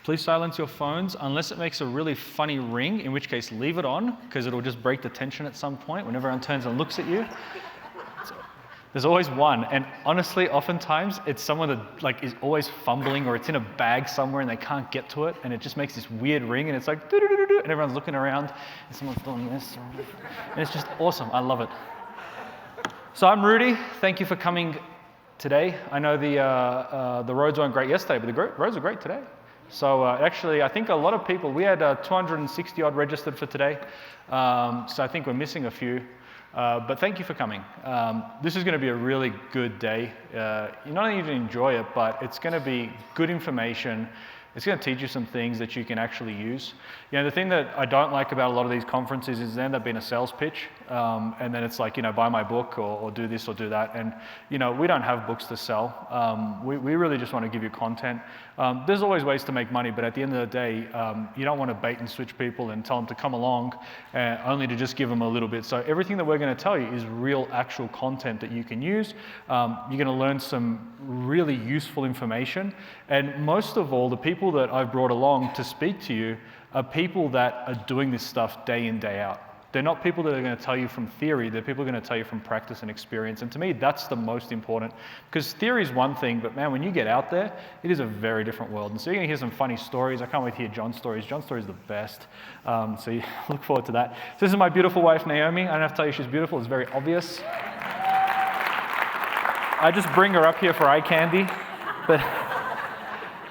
Please silence your phones unless it makes a really funny ring, in which case leave it on, because it'll just break the tension at some point when everyone turns and looks at you. There's always one, and honestly, oftentimes it's someone that like is always fumbling, or it's in a bag somewhere and they can't get to it, and it just makes this weird ring, and it's like doo-doo-doo-doo, and everyone's looking around, and someone's doing this, and it's just awesome. I love it. So I'm Rudy. Thank you for coming today. I know the roads weren't great yesterday, but the roads are great today. So actually, I think a lot of people, we had 260 odd registered for today. So I think we're missing a few. But thank you for coming. This is going to be a really good day. You're not only going to enjoy it, but it's going to be good information. It's going to teach you some things that you can actually use. You know, the thing that I don't like about a lot of these conferences is they end up being a sales pitch, and then it's like, you know, buy my book or do this or do that. And, you know, we don't have books to sell. We really just want to give you content. There's always ways to make money, but at the end of the day, you don't want to bait and switch people and tell them to come along only to just give them a little bit. So everything that we're going to tell you is real, actual content that you can use. You're going to learn some really useful information. And most of all, the people that I've brought along to speak to you are people that are doing this stuff day in, day out. They're not people that are going to tell you from theory, they're people who are going to tell you from practice and experience. And to me, that's the most important, because theory is one thing, but man, when you get out there, it is a very different world. And so you're going to hear some funny stories. I can't wait to hear John's stories. John's story is the best. So you look forward to that. So this is my beautiful wife, Naomi. I don't have to tell you she's beautiful. It's very obvious. I just bring her up here for eye candy, but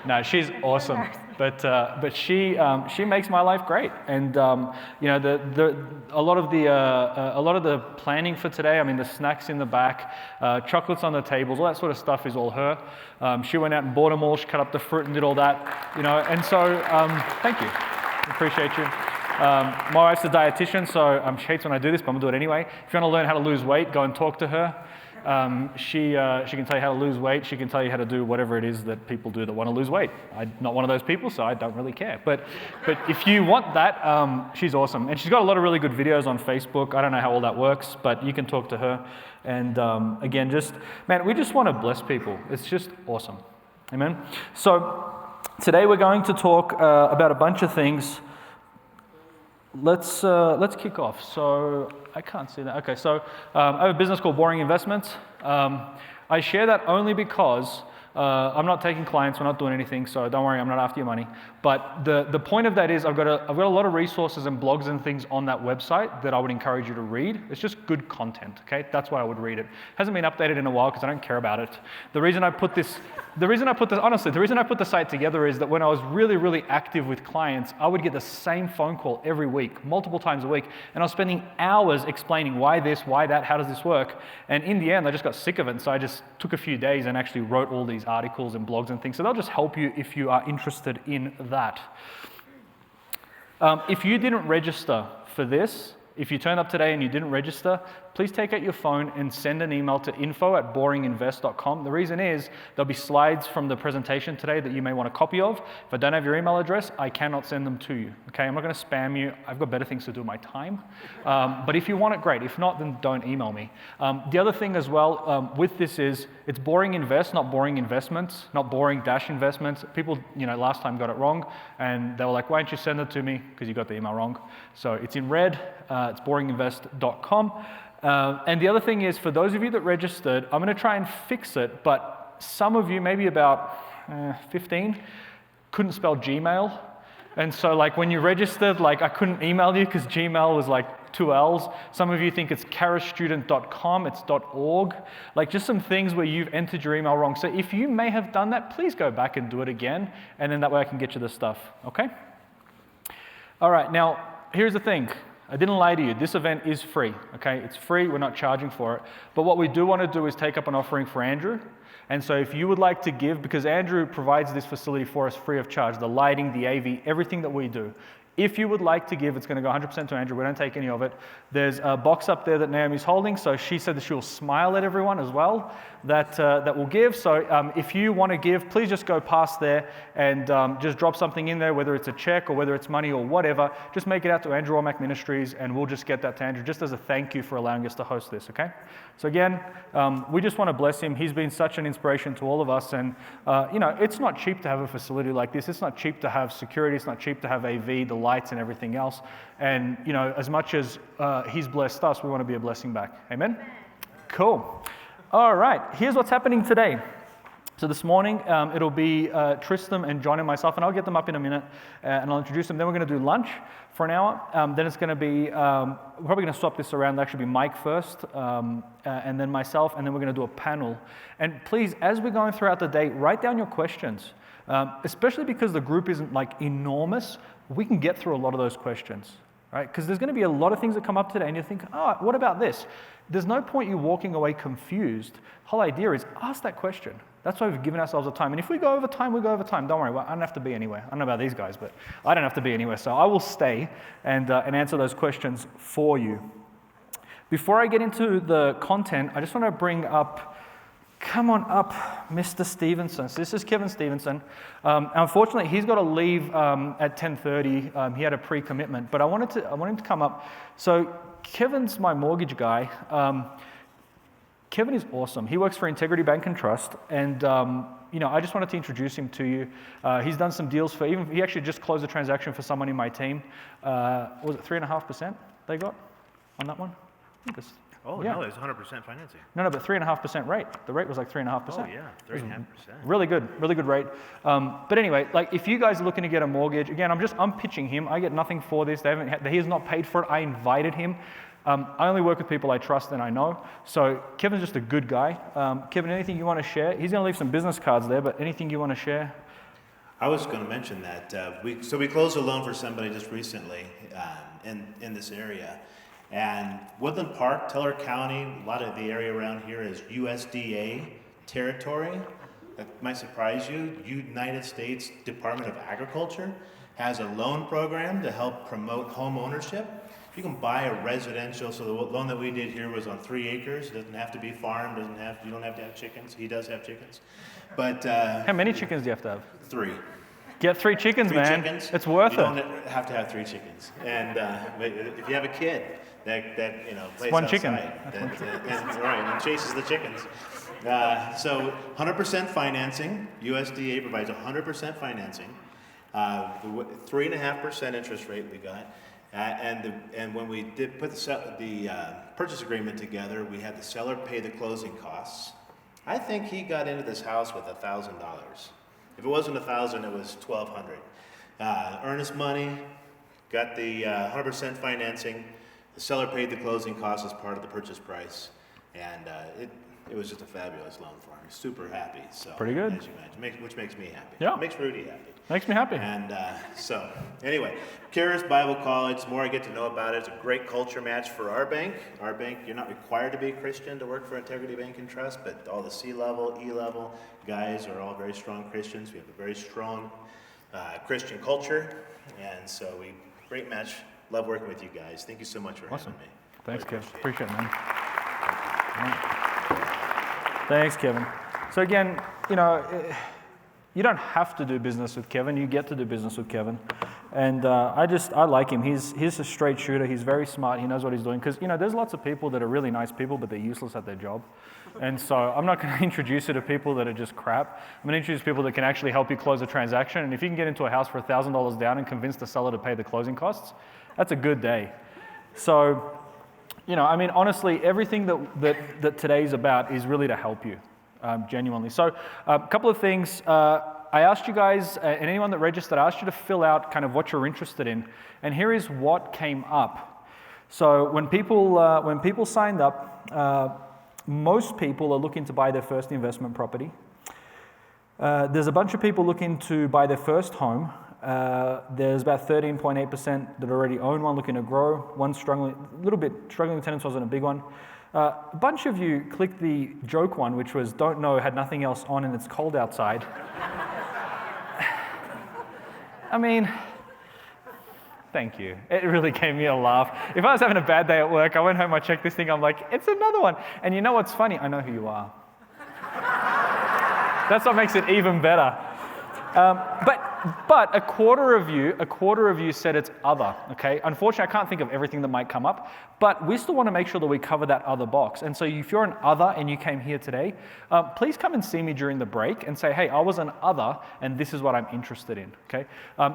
no, she's awesome. But she makes my life great, and you know, a lot of the planning for today. I mean, the snacks in the back, chocolates on the tables, all that sort of stuff is all her. She went out and bought them all. She cut up the fruit and did all that, you know. And so, thank you, appreciate you. My wife's a dietitian, so she hates when I do this, but I'm gonna do it anyway. If you want to learn how to lose weight, go and talk to her. She can tell you how to lose weight. She can tell you how to do whatever it is that people do that want to lose weight. I'm not one of those people, so I don't really care. But if you want that, she's awesome. And she's got a lot of really good videos on Facebook. I don't know how all that works, but you can talk to her. And again, man, we just want to bless people. It's just awesome. Amen? So today we're going to talk about a bunch of things. Let's kick off. So I can't see that. Okay, so I have a business called Boring Investments. I share that only because I'm not taking clients, we're not doing anything, so don't worry, I'm not after your money. But the point of that is I've got a lot of resources and blogs and things on that website that I would encourage you to read. It's just good content, okay? That's why I would read it. Hasn't been updated in a while because I don't care about it. The reason I put the site together is that when I was really, really active with clients, I would get the same phone call every week, multiple times a week, and I was spending hours explaining why this, why that, how does this work? And in the end, I just got sick of it, so I just took a few days and actually wrote all these articles and blogs and things. So they'll just help you if you are interested in that. If you didn't register for this, if you turned up today and you didn't register, please take out your phone and send an email to info@boringinvest.com. The reason is there'll be slides from the presentation today that you may want a copy of. If I don't have your email address, I cannot send them to you. Okay, I'm not going to spam you. I've got better things to do with my time. But if you want it, great. If not, then don't email me. The other thing as well with this is it's Boring Invest, not Boring Investments, not Boring-Investments. People, you know, last time got it wrong, and they were like, "Why don't you send it to me?" Because you got the email wrong. So it's in red. It's boringinvest.com. And the other thing is, for those of you that registered, I'm going to try and fix it, but some of you, maybe about 15, couldn't spell Gmail. And so like when you registered, like I couldn't email you because Gmail was like 2 L's. Some of you think it's charisstudent.com, it's .org. Like just some things where you've entered your email wrong. So if you may have done that, please go back and do it again, and then that way I can get you the stuff, okay? All right, now here's the thing. I didn't lie to you. This event is free, okay? It's free. We're not charging for it. But what we do want to do is take up an offering for Andrew. And so if you would like to give, because Andrew provides this facility for us free of charge, the lighting, the AV, everything that we do. If you would like to give, it's going to go 100% to Andrew. We don't take any of it. There's a box up there that Naomi's holding, so she said that she'll smile at everyone as well that will give. So if you want to give, please just go past there and just drop something in there, whether it's a check or whether it's money or whatever. Just make it out to Andrew Womack Ministries, and we'll just get that to Andrew just as a thank you for allowing us to host this, okay? So again, we just want to bless him. He's been such an inspiration to all of us, and it's not cheap to have a facility like this. It's not cheap to have security. It's not cheap to have AV, the lights and everything else. And as much as he's blessed us, we want to be a blessing back. Amen? Cool. All right, here's what's happening today. So this morning, it'll be Tristan and John and myself, and I'll get them up in a minute, and I'll introduce them. Then we're going to do lunch for an hour. Then it's going to be, we're probably going to swap this around. It'll actually be Mike first, and then myself, and then we're going to do a panel. And please, as we're going throughout the day, write down your questions, especially because the group isn't like enormous. We can get through a lot of those questions, right? Because there's going to be a lot of things that come up today, and you think, oh, what about this? There's no point you walking away confused. The whole idea is ask that question. That's why we've given ourselves the time. And if we go over time, we go over time. Don't worry, I don't have to be anywhere. I don't know about these guys, but I don't have to be anywhere. So I will stay and answer those questions for you. Before I get into the content, I just want to bring up, come on up, Mr. Stevenson. So this is Kevin Stevenson. Unfortunately, he's got to leave at 10:30. He had a pre-commitment, but I wanted him to come up. So Kevin's my mortgage guy. Kevin is awesome. He works for Integrity Bank and Trust, and I just wanted to introduce him to you. He's done some deals he actually just closed a transaction for someone in my team. Was it 3.5% they got on that one? Oh, yeah. No, it was 100% financing. No, but 3.5% rate. The rate was like 3.5%. Oh, yeah, 3.5%. Really good rate. But anyway, like if you guys are looking to get a mortgage, again, I'm pitching him. I get nothing for this. He has not paid for it. I invited him. I only work with people I trust and I know. So Kevin's just a good guy. Kevin, anything you want to share? He's going to leave some business cards there, but anything you want to share? I was going to mention that we closed a loan for somebody just recently in this area. And Woodland Park, Teller County, a lot of the area around here is USDA territory. That might surprise you. United States Department of Agriculture has a loan program to help promote home ownership. You can buy a residential, so the loan that we did here was on 3 acres. It doesn't have to be farmed, you don't have to have chickens. He does have chickens. But how many chickens do you have to have? 3. Get 3 chickens, man. Chickens. It's worth it. You don't have to have 3 chickens. And if you have a kid that plays one outside, chicken. and chases the chickens. So 100% financing. USDA provides 100% financing. 3.5% interest rate we got. And when we did put the purchase agreement together, we had the seller pay the closing costs. I think he got into this house with $1,000. If it wasn't $1,000, it was $1,200. Earnest money, got the 100% financing. The seller paid the closing costs as part of the purchase price, and it was just a fabulous loan for him. Super happy. So pretty good. As you imagine, which makes me happy. Yeah. It makes Rudy happy. Makes me happy. And so, anyway, Charis Bible College, the more I get to know about it, it's a great culture match for our bank. Our bank, you're not required to be a Christian to work for Integrity Bank and Trust, but all the C-level, E-level guys are all very strong Christians. We have a very strong Christian culture, and so great match. Love working with you guys. Thank you so much for having me. Thanks, Kevin. Appreciate it, man. Thanks, Kevin. So again, you don't have to do business with Kevin. You get to do business with Kevin. And I like him. He's a straight shooter. He's very smart. He knows what he's doing. Because, there's lots of people that are really nice people, but they're useless at their job. And so I'm not going to introduce you to people that are just crap. I'm going to introduce people that can actually help you close a transaction. And if you can get into a house for $1,000 down and convince the seller to pay the closing costs, that's a good day. So, honestly, everything that today's about is really to help you. Genuinely. So a couple of things. I asked you guys, and anyone that registered, I asked you to fill out kind of what you're interested in. And here is what came up. So when people signed up, most people are looking to buy their first investment property. There's a bunch of people looking to buy their first home. There's about 13.8% that already own one, looking to grow. One struggling with tenants, wasn't a big one. A bunch of you clicked the joke one, which was don't know, had nothing else on, and it's cold outside. Thank you. It really gave me a laugh. If I was having a bad day at work, I went home, I checked this thing, I'm like, it's another one. And you know what's funny? I know who you are. That's what makes it even better. But a quarter of you said it's other, okay? Unfortunately, I can't think of everything that might come up, but we still want to make sure that we cover that other box. And so if you're an other and you came here today, please come and see me during the break and say, hey, I was an other and this is what I'm interested in, okay?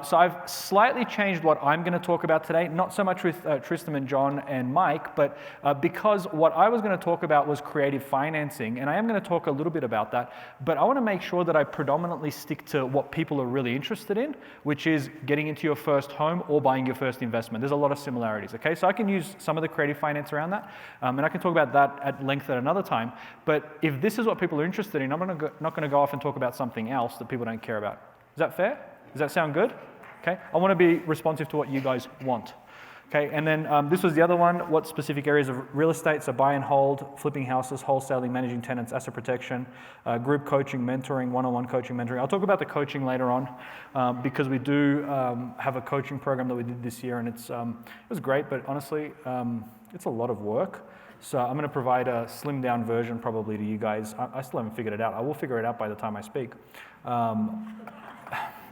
So I've slightly changed what I'm going to talk about today, not so much with Tristan and John and Mike, but because what I was going to talk about was creative financing, and I am going to talk a little bit about that, but I want to make sure that I predominantly stick to what people are really interested in, which is getting into your first home or buying your first investment. There's a lot of similarities, okay? So I can use some of the creative finance around that, and I can talk about that at length at another time. But if this is what people are interested in, I'm not going to go off and talk about something else that people don't care about. Is that fair? Does that sound good? Okay? I want to be responsive to what you guys want. Okay, and then this was the other one, what specific areas of real estate, so buy and hold, flipping houses, wholesaling, managing tenants, asset protection, group coaching, mentoring, one-on-one coaching, mentoring. I'll talk about the coaching later on because we do have a coaching program that we did this year, and it was great, but honestly, it's a lot of work. So I'm going to provide a slimmed down version probably to you guys. I still haven't figured it out. I will figure it out by the time I speak.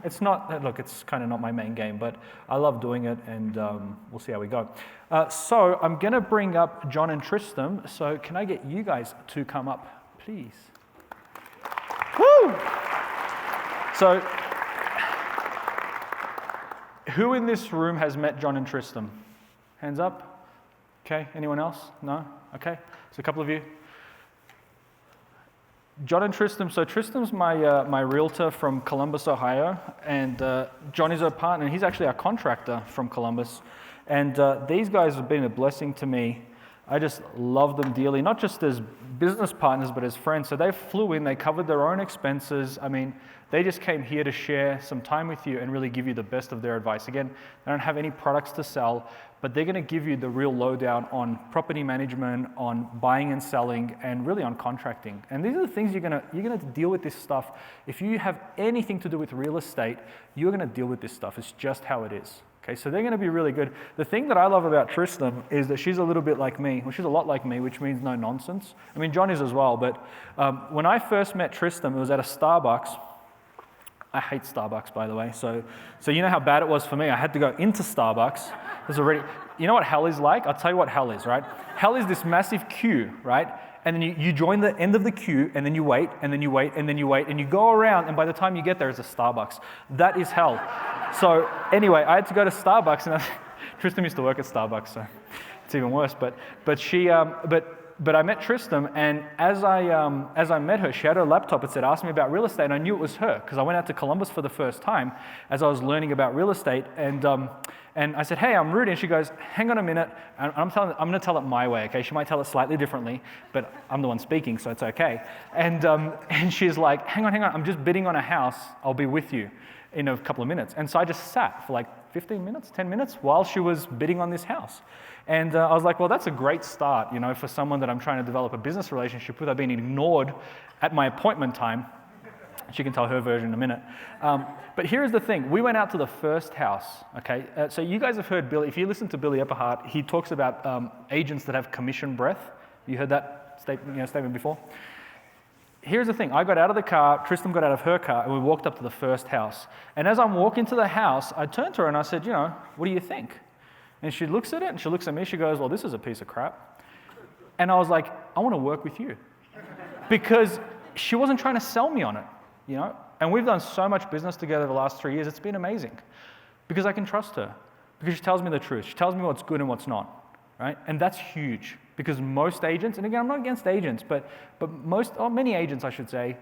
It's not, look, it's kind of not my main game, but I love doing it, and we'll see how we go. So I'm going to bring up John and Tristan. So can I get you guys to come up, please? Woo! So who in this room has met John and Tristan? Hands up. Okay, anyone else? No? Okay, so a couple of you. John and Tristan, so Tristan's my realtor from Columbus, Ohio, and John is our partner, and he's actually our contractor from Columbus. And these guys have been a blessing to me. I just love them dearly, not just as business partners, but as friends. So they flew in, they covered their own expenses. I mean, they just came here to share some time with you and really give you the best of their advice. Again, they don't have any products to sell, but they're going to give you the real lowdown on property management, on buying and selling, and really on contracting. And these are the things you're going to deal with this stuff. If you have anything to do with real estate, you're going to deal with this stuff. It's just how it is. Okay, so they're going to be really good. The thing that I love about Tristan is that she's a little bit like me. Well, she's a lot like me, which means no nonsense. I mean, John is as well, but when I first met Tristan, it was at a Starbucks. I hate Starbucks, by the way. So you know how bad it was for me. I had to go into Starbucks. You know what hell is like? I'll tell you what hell is, right? Hell is this massive queue, right? And then you join the end of the queue, and then you wait, and then you wait, and then you wait, and you go around, and by the time you get there, it's a Starbucks. That is hell. So anyway, I had to go to Starbucks, and Tristan used to work at Starbucks, so it's even worse. But I met Tristan, and as I met her, she had her laptop. It said, "Ask me about real estate," and I knew it was her because I went out to Columbus for the first time as I was learning about real estate. And I said, "Hey, I'm Rudy," and she goes, "Hang on a minute." And I'm going to tell it my way, okay? She might tell it slightly differently, but I'm the one speaking, so it's okay. And she's like, "Hang on, I'm just bidding on a house. I'll be with you in a couple of minutes." And so I just sat for like 15 minutes, 10 minutes while she was bidding on this house. And I was like, well, that's a great start, for someone that I'm trying to develop a business relationship with. I've been ignored at my appointment time. She can tell her version in a minute. But here's the thing. We went out to the first house, okay? So you guys have heard Billy. If you listen to Billy Epperhart, he talks about agents that have commission breath. You heard that statement before? Here's the thing. I got out of the car, Tristan got out of her car, and we walked up to the first house. And as I'm walking to the house, I turned to her and I said, what do you think? And she looks at it, and she looks at me, she goes, well, this is a piece of crap. And I was like, I want to work with you. Because she wasn't trying to sell me on it, And we've done so much business together the last 3 years, it's been amazing. Because I can trust her. Because she tells me the truth. She tells me what's good and what's not, right? And that's huge. Because most agents, and again, I'm not against agents, but many agents, I should say,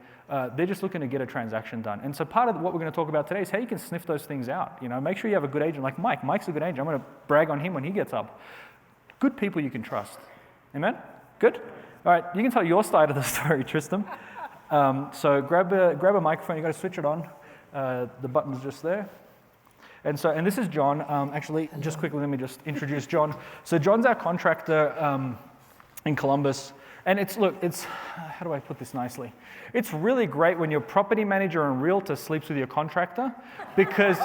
they're just looking to get a transaction done. And so part of what we're going to talk about today is how you can sniff those things out. Make sure you have a good agent like Mike. Mike's a good agent. I'm going to brag on him when he gets up. Good people you can trust. Amen? Good? All right, you can tell your side of the story, Tristan. So grab a microphone. You've got to switch it on. The button's just there. And this is John. Actually, just quickly, let me just introduce John. So John's our contractor in Columbus. And it's, how do I put this nicely? It's really great when your property manager and realtor sleeps with your contractor because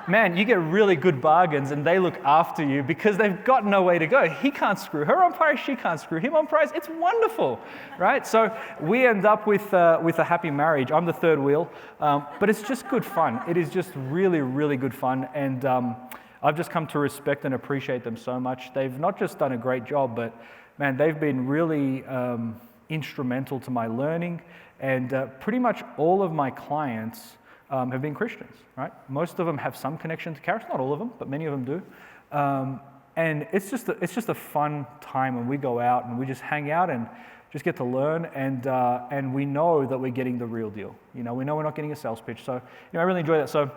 man, you get really good bargains and they look after you because they've got no way to go. He can't screw her on price, she can't screw him on price. It's wonderful, right? So we end up with a happy marriage. I'm the third wheel, but it's just good fun. It is just really, really good fun. And I've just come to respect and appreciate them so much. They've not just done a great job, but man, they've been really instrumental to my learning. And pretty much all of my clients have been Christians, right? Most of them have some connection to Charis, not all of them, but many of them do. And it's just a fun time when we go out and we just hang out and just get to learn, and we know that we're getting the real deal. We know we're not getting a sales pitch. So I really enjoy that. So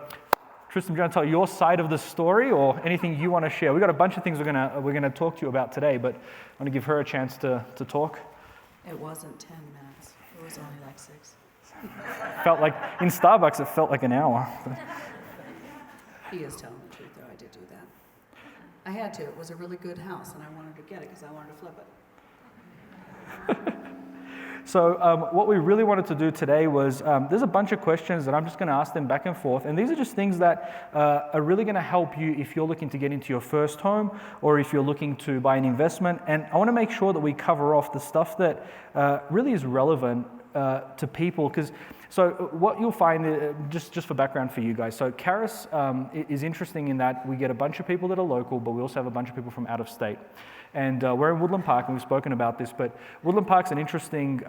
Tristan, do you want to tell your side of the story or anything you want to share? We've got a bunch of things we're gonna talk to you about today, but I want to give her a chance to talk. It wasn't 10 minutes. It was only like 6. Felt like, in Starbucks, it felt like an hour. He is telling the truth, though. I did do that. I had to. It was a really good house, and I wanted to get it because I wanted to flip it. So what we really wanted to do today was, there's a bunch of questions that I'm just going to ask them back and forth, and these are just things that are really going to help you if you're looking to get into your first home or if you're looking to buy an investment. And I want to make sure that we cover off the stuff that really is relevant to people, because so what you'll find, just for background for you guys, so Charis is interesting in that we get a bunch of people that are local, but we also have a bunch of people from out of state. And we're in Woodland Park, and we've spoken about this, but Woodland Park's an interesting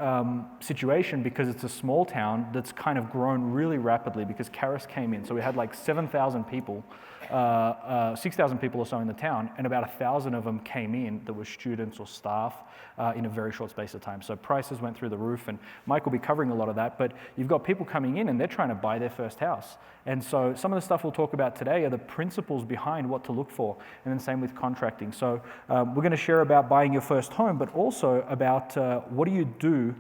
situation because it's a small town that's kind of grown really rapidly because Charis came in. So we had like 7,000 people, 6,000 people or so in the town, and about 1,000 of them came in that were students or staff in a very short space of time. So prices went through the roof, and Mike will be covering a lot of that, but you've got people coming in and they're trying to buy their first house. And so some of the stuff we'll talk about today are the principles behind what to look for, and then same with contracting. So we're going to share about buying your first home, but also about what do you do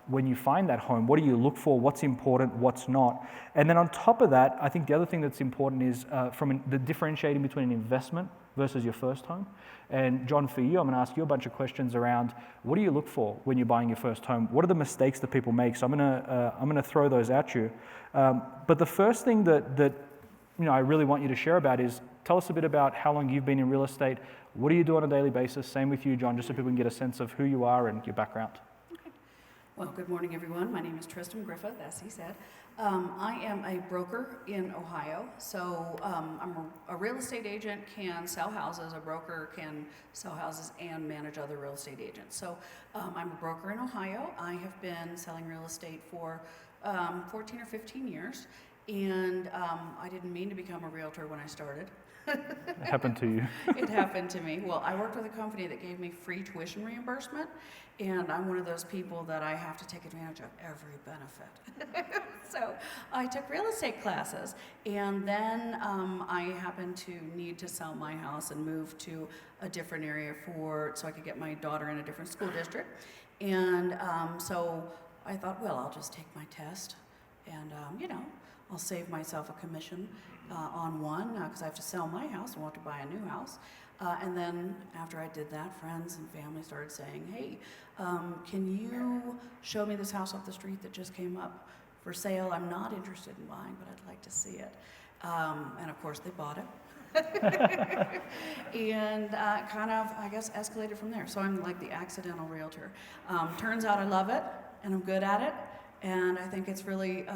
when you find that home? What do you look for? What's important? What's not? And then on top of that, I think the other thing that's important is the differentiating between an investment versus your first home. And John, for you, I'm going to ask you a bunch of questions around what do you look for when you're buying your first home? What are the mistakes that people make? So I'm going to throw those at you. But the first thing that I really want you to share about is tell us a bit about how long you've been in real estate. What do you do on a daily basis? Same with you, John, just so people can get a sense of who you are and your background. Okay. Well, good morning, everyone. My name is Tristan Griffith, as he said. I am a broker in Ohio. So I'm a real estate agent, can sell houses. A broker can sell houses and manage other real estate agents. So I'm a broker in Ohio. I have been selling real estate for 14 or 15 years. And I didn't mean to become a realtor when I started. It happened to you. It happened to me. Well, I worked with a company that gave me free tuition reimbursement, and I'm one of those people that I have to take advantage of every benefit. So I took real estate classes, and then I happened to need to sell my house and move to a different area so I could get my daughter in a different school district. And so I thought, well, I'll just take my test, and I'll save myself a commission on one because I have to sell my house and want to buy a new house. And then after I did that, friends and family started saying, hey, can you show me this house off the street that just came up for sale? I'm not interested in buying, but I'd like to see it. And of course, they bought it. And kind of, I guess, escalated from there. So I'm like the accidental realtor. Turns out I love it, and I'm good at it. And I think it's really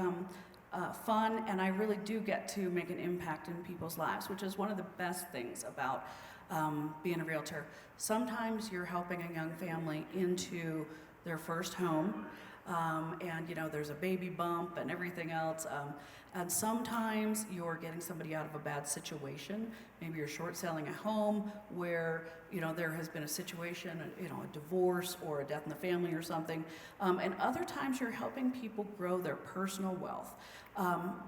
fun, and I really do get to make an impact in people's lives, which is one of the best things about being a realtor. Sometimes you're helping a young family into their first home, and there's a baby bump and everything else. And sometimes you're getting somebody out of a bad situation. Maybe you're short selling a home where there has been a situation, a divorce or a death in the family or something. And other times you're helping people grow their personal wealth.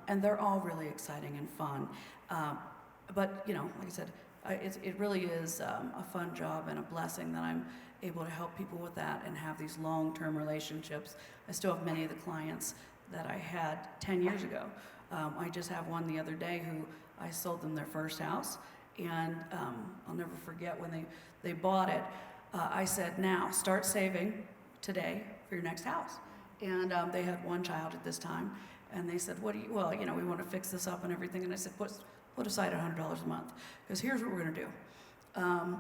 And they're all really exciting and fun. But like I said, it really is a fun job and a blessing that I'm able to help people with that and have these long-term relationships. I still have many of the clients that I had 10 years ago. I just have one the other day who I sold them their first house, and I'll never forget when they bought it. I said, now start saving today for your next house. And they had one child at this time, and they said, we want to fix this up and everything. And I said, put aside $100 a month, because here's what we're going to do.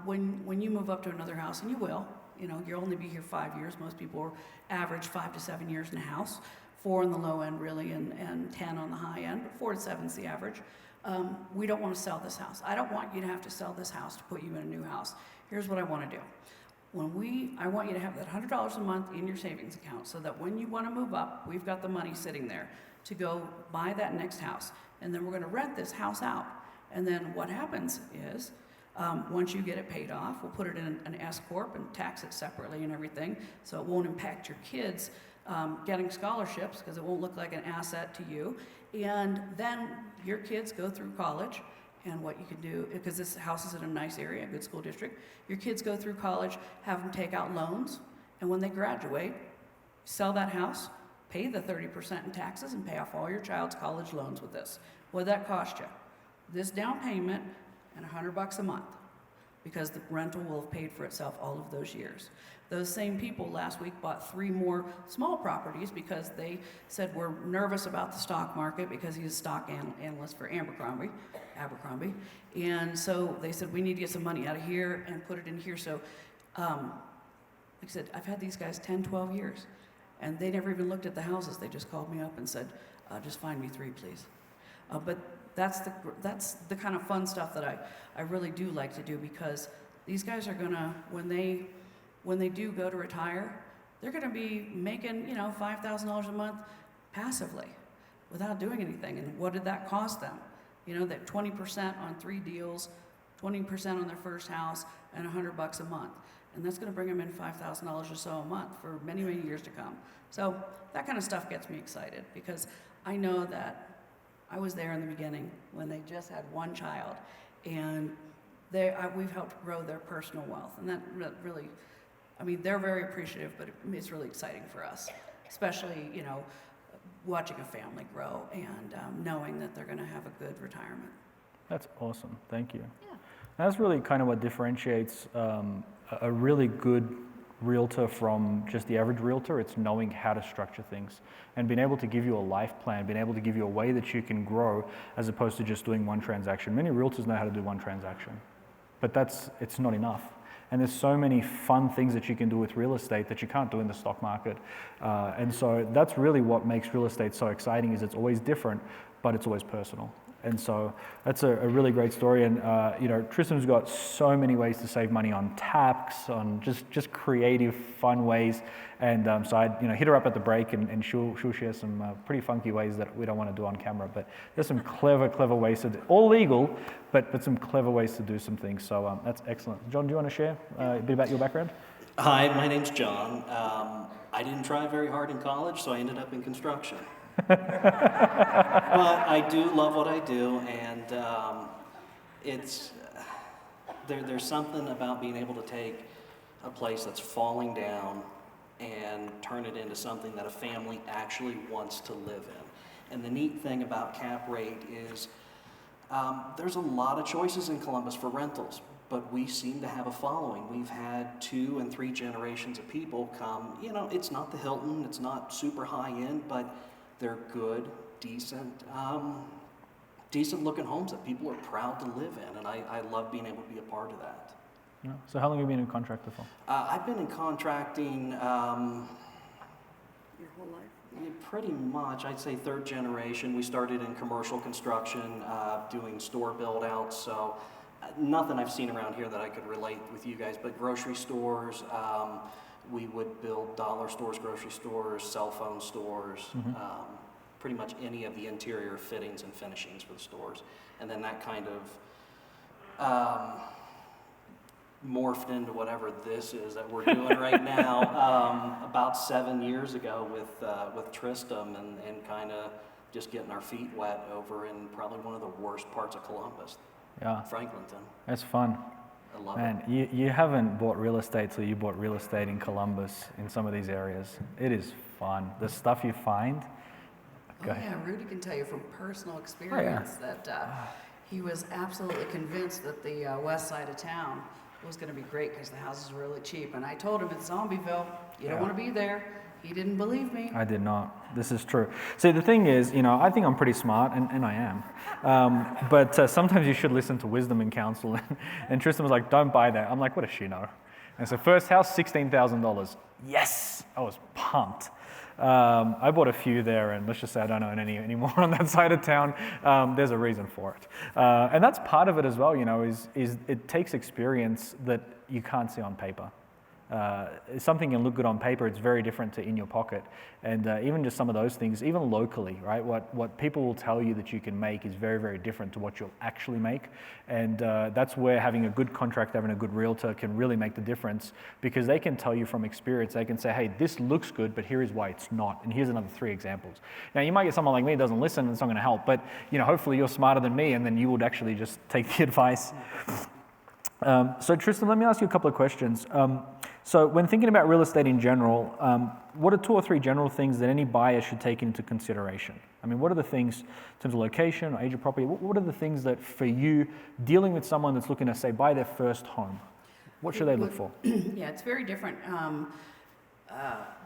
When you move up to another house, and you will, you'll only be here 5 years. Most people average 5 to 7 years in a house, 4 on the low end really, and 10 on the high end, but 4 to 7 is the average. We don't want to sell this house. I don't want you to have to sell this house to put you in a new house. Here's what I want to do. I want you to have that $100 a month in your savings account, so that when you want to move up, we've got the money sitting there to go buy that next house. And then we're going to rent this house out. And then what happens is, once you get it paid off, we'll put it in an S corp and tax it separately and everything, so it won't impact your kids getting scholarships, because it won't look like an asset to you. And then your kids go through college. And what you can do, because this house is in a nice area, a good school district, your kids go through college, have them take out loans, and when they graduate, sell that house, pay the 30% in taxes, and pay off all your child's college loans with this. What'd that cost you? This down payment and $100 a month, because the rental will have paid for itself all of those years. Those same people last week bought 3 more small properties because they said, we're nervous about the stock market, because he's a stock analyst for Abercrombie. And so they said, we need to get some money out of here and put it in here. So, like I said, I've had these guys 10, 12 years, and they never even looked at the houses. They just called me up and said, just find me 3, please. But that's the kind of fun stuff that I really do like to do, because these guys are gonna, when they do go to retire, they're gonna be making, $5,000 a month passively without doing anything. And what did that cost them? That 20% on 3 deals, 20% on their first house, and $100 a month. And that's gonna bring them in $5,000 or so a month for many, many years to come. So that kind of stuff gets me excited, because I know that I was there in the beginning when they just had one child, and we've helped grow their personal wealth. And that really, they're very appreciative, but it's really exciting for us, especially, watching a family grow and knowing that they're going to have a good retirement. That's awesome. Thank you. Yeah. That's really kind of what differentiates a really good realtor from just the average realtor. It's knowing how to structure things and being able to give you a life plan, being able to give you a way that you can grow, as opposed to just doing one transaction. Many realtors know how to do one transaction, but it's not enough. And there's so many fun things that you can do with real estate that you can't do in the stock market. And so that's really what makes real estate so exciting, is it's always different, but it's always personal. And so that's a really great story. And Tristan's got so many ways to save money on tax, on just creative, fun ways. And so I hit her up at the break, and she'll share some pretty funky ways that we don't want to do on camera. But there's some clever ways to do, all legal, but some clever ways to do some things. So that's excellent. John, do you want to share a bit about your background? Hi, my name's John. I didn't try very hard in college, so I ended up in construction. But I do love what I do, and there's something about being able to take a place that's falling down and turn it into something that a family actually wants to live in. And the neat thing about Cap Rate is there's a lot of choices in Columbus for rentals, but we seem to have a following. We've had 2 and 3 generations of people come. It's not the Hilton, it's not super high end, but they're good, decent looking homes that people are proud to live in, and I love being able to be a part of that. Yeah. So how long have you been in contractor for? I've been in contracting Your whole life? yeah, pretty much, I'd say 3rd generation. We started in commercial construction, doing store build outs, so nothing I've seen around here that I could relate with you guys, but grocery stores, we would build dollar stores, grocery stores, cell phone stores, pretty much any of the interior fittings and finishings for the stores. And then that kind of morphed into whatever this is that we're doing right now about 7 years ago with Tristram and kind of just getting our feet wet over in probably one of the worst parts of Columbus, Franklinton. That's fun. I love Man, it. you haven't bought real estate till you bought real estate in Columbus, in some of these areas. It is fun. The stuff you find. Oh yeah, Rudy can tell you from personal experience that he was absolutely convinced that the west side of town was going to be great because the houses were really cheap. And I told him it's Zombieville, you don't want to be there. He didn't believe me. I did not. This is true. See, the thing is, I think I'm pretty smart, and I am. But sometimes you should listen to wisdom and counsel. And Tristan was like, don't buy that. I'm like, what does she know? And so first house, $16,000. Yes! I was pumped. I bought a few there, and let's just say I don't own any anymore on that side of town. There's a reason for it. And that's part of it as well, is it takes experience that you can't see on paper. Something can look good on paper, it's very different to in your pocket. And even just some of those things, even locally, right? What people will tell you that you can make is very, very different to what you'll actually make. And that's where having a good contract, having a good realtor can really make the difference, because they can tell you from experience, they can say, hey, this looks good, but here is why it's not. And here's another 3 examples. Now, you might get someone like me who doesn't listen and it's not going to help, but hopefully you're smarter than me, and then you would actually just take the advice. So Tristan, let me ask you a couple of questions. So when thinking about real estate in general, what are 2 or 3 general things that any buyer should take into consideration? I mean, what are the things in terms of location or age of property? What are the things that for you, dealing with someone that's looking to, say, buy their first home, what should they look for? Yeah, it's very different.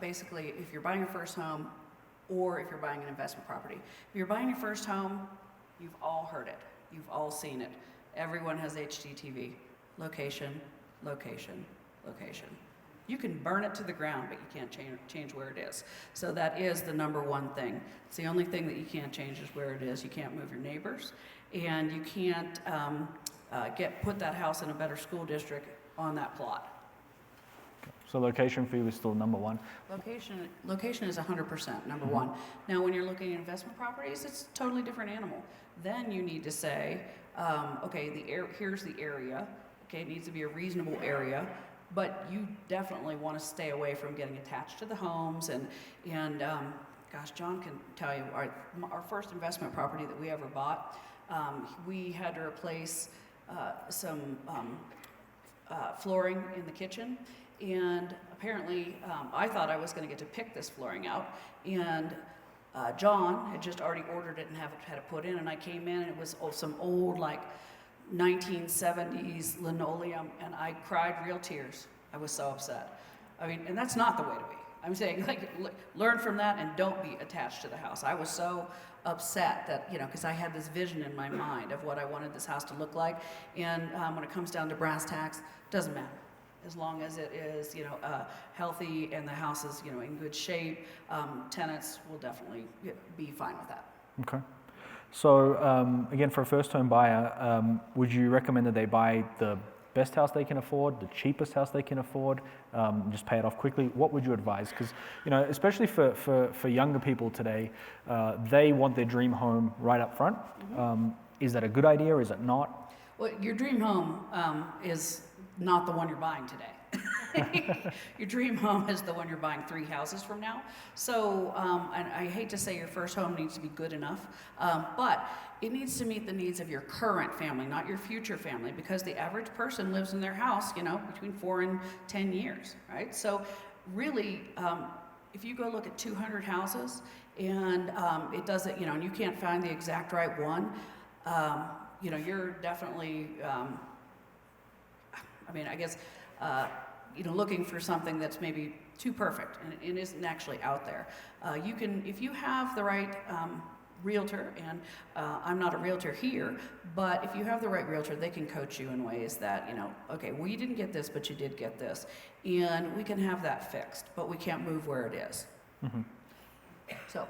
Basically, if you're buying your first home or if you're buying an investment property. If you're buying your first home, you've all heard it. You've all seen it. Everyone has HGTV. Location, location, location. You can burn it to the ground, but you can't change where it is. So that is the number one thing. It's the only thing that you can't change is where it is. You can't move your neighbors, and you can't put that house in a better school district on that plot. So location for you is still number one? Location is 100% number one. Now, when you're looking at investment properties, it's a totally different animal. Then you need to say, okay, here's the area. Okay, it needs to be a reasonable area, but you definitely want to stay away from getting attached to the homes. And gosh, John can tell you, our first investment property that we ever bought, we had to replace some flooring in the kitchen. And apparently, I thought I was going to get to pick this flooring out. And John had just already ordered it and had it put in. And I came in, and it was some old, 1970s linoleum, and I cried real tears. I was so upset. I mean, and that's not the way to be. I'm saying, learn from that and don't be attached to the house. I was so upset that, because I had this vision in my mind of what I wanted this house to look like. And when it comes down to brass tacks, doesn't matter. As long as it is, healthy and the house is, in good shape, tenants will definitely be fine with that. Okay. So again, for a first-home buyer, would you recommend that they buy the best house they can afford, the cheapest house they can afford, just pay it off quickly? What would you advise? Because especially for younger people today, they want their dream home right up front. Is that a good idea, or is it not? Well, your dream home is not the one you're buying today. Your dream home is the one you're buying 3 houses from now. So, and I hate to say your first home needs to be good enough, but it needs to meet the needs of your current family, not your future family, because the average person lives in their house, between 4 and 10 years, right? So really, if you go look at 200 houses and it doesn't, and you can't find the exact right one, you're definitely, looking for something that's maybe too perfect and it isn't actually out there. You can, if you have the right realtor, and I'm not a realtor here, but if you have the right realtor, they can coach you in ways that, okay, well, you didn't get this, but you did get this, and we can have that fixed, but we can't move where it is. So,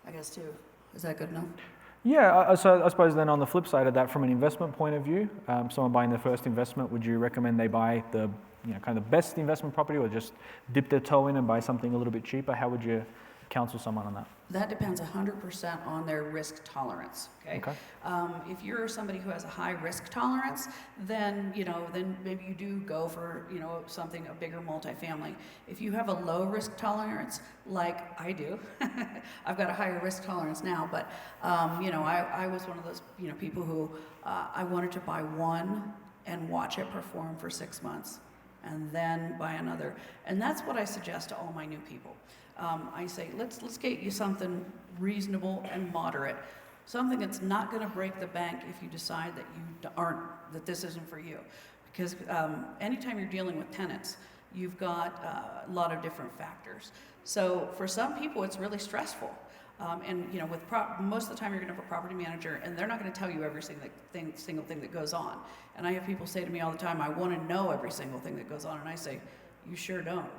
I guess too, is that good enough? Yeah, so I suppose then on the flip side of that, from an investment point of view, someone buying their first investment, would you recommend they buy the kind of best investment property, or just dip their toe in and buy something a little bit cheaper? How would you counsel someone on that? That depends 100% on their risk tolerance. Okay. If you're somebody who has a high risk tolerance, then then maybe you do go for a bigger multifamily. If you have a low risk tolerance, like I do, I've got a higher risk tolerance now. But I was one of those people who I wanted to buy one and watch it perform for 6 months, and then buy another. And that's what I suggest to all my new people. I say, let's get you something reasonable and moderate, something that's not going to break the bank if you decide that that this isn't for you. Because anytime you're dealing with tenants, You've got a lot of different factors. So for some people, it's really stressful. And you know, with most of the time, you're going to have a property manager, and they're not going to tell you every single thing that goes on. And I have people say to me all the time, "I want to know every single thing that goes on," and I say, "You sure don't."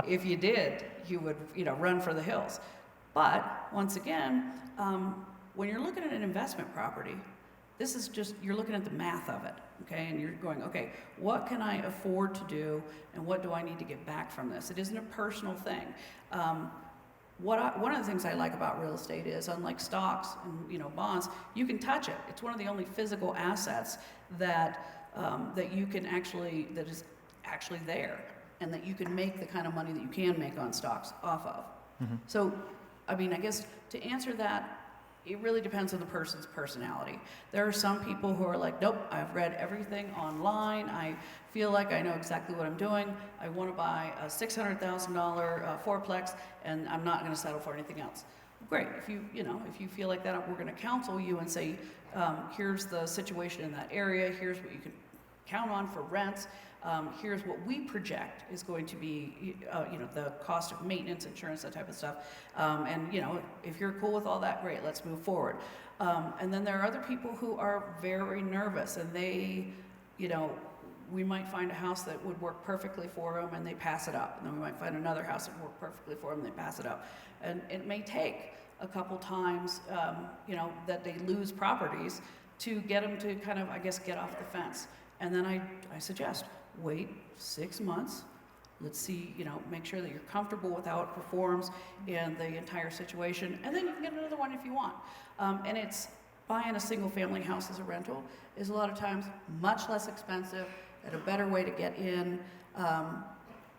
If you did, you would, you know, run for the hills. But once again, when you're looking at an investment property, this is just, you're looking at the math of it, okay? And you're going, okay, what can I afford to do, and what do I need to get back from this? It isn't a personal thing. One of the things I like about real estate is, unlike stocks and, you know, bonds, you can touch it. It's one of the only physical assets that that you can actually, that is actually there, and that you can make the kind of money that you can make on stocks off of. So, I mean, I guess to answer that, it really depends on the person's personality. There are some people who are like, nope, I've read everything online. I feel like I know exactly what I'm doing. I want to buy a $600,000 fourplex, and I'm not going to settle for anything else. Great. If you feel like that, we're going to counsel you and say, here's the situation in that area. Here's what you can count on for rents. Here's what we project is going to be, the cost of maintenance, insurance, that type of stuff. And, you know, if you're cool with all that, great, let's move forward. And then there are other people who are very nervous, and they, you know, we might find a house that would work perfectly for them, and they pass it up. And then we might find another house that would work perfectly for them, and they pass it up. And it may take a couple times, that they lose properties to get them to kind of, I guess, get off the fence. And then I suggest, wait 6 months. Let's see, make sure that you're comfortable with how it performs and the entire situation. And then you can get another one if you want. And it's buying a single family house as a rental is a lot of times much less expensive and a better way to get in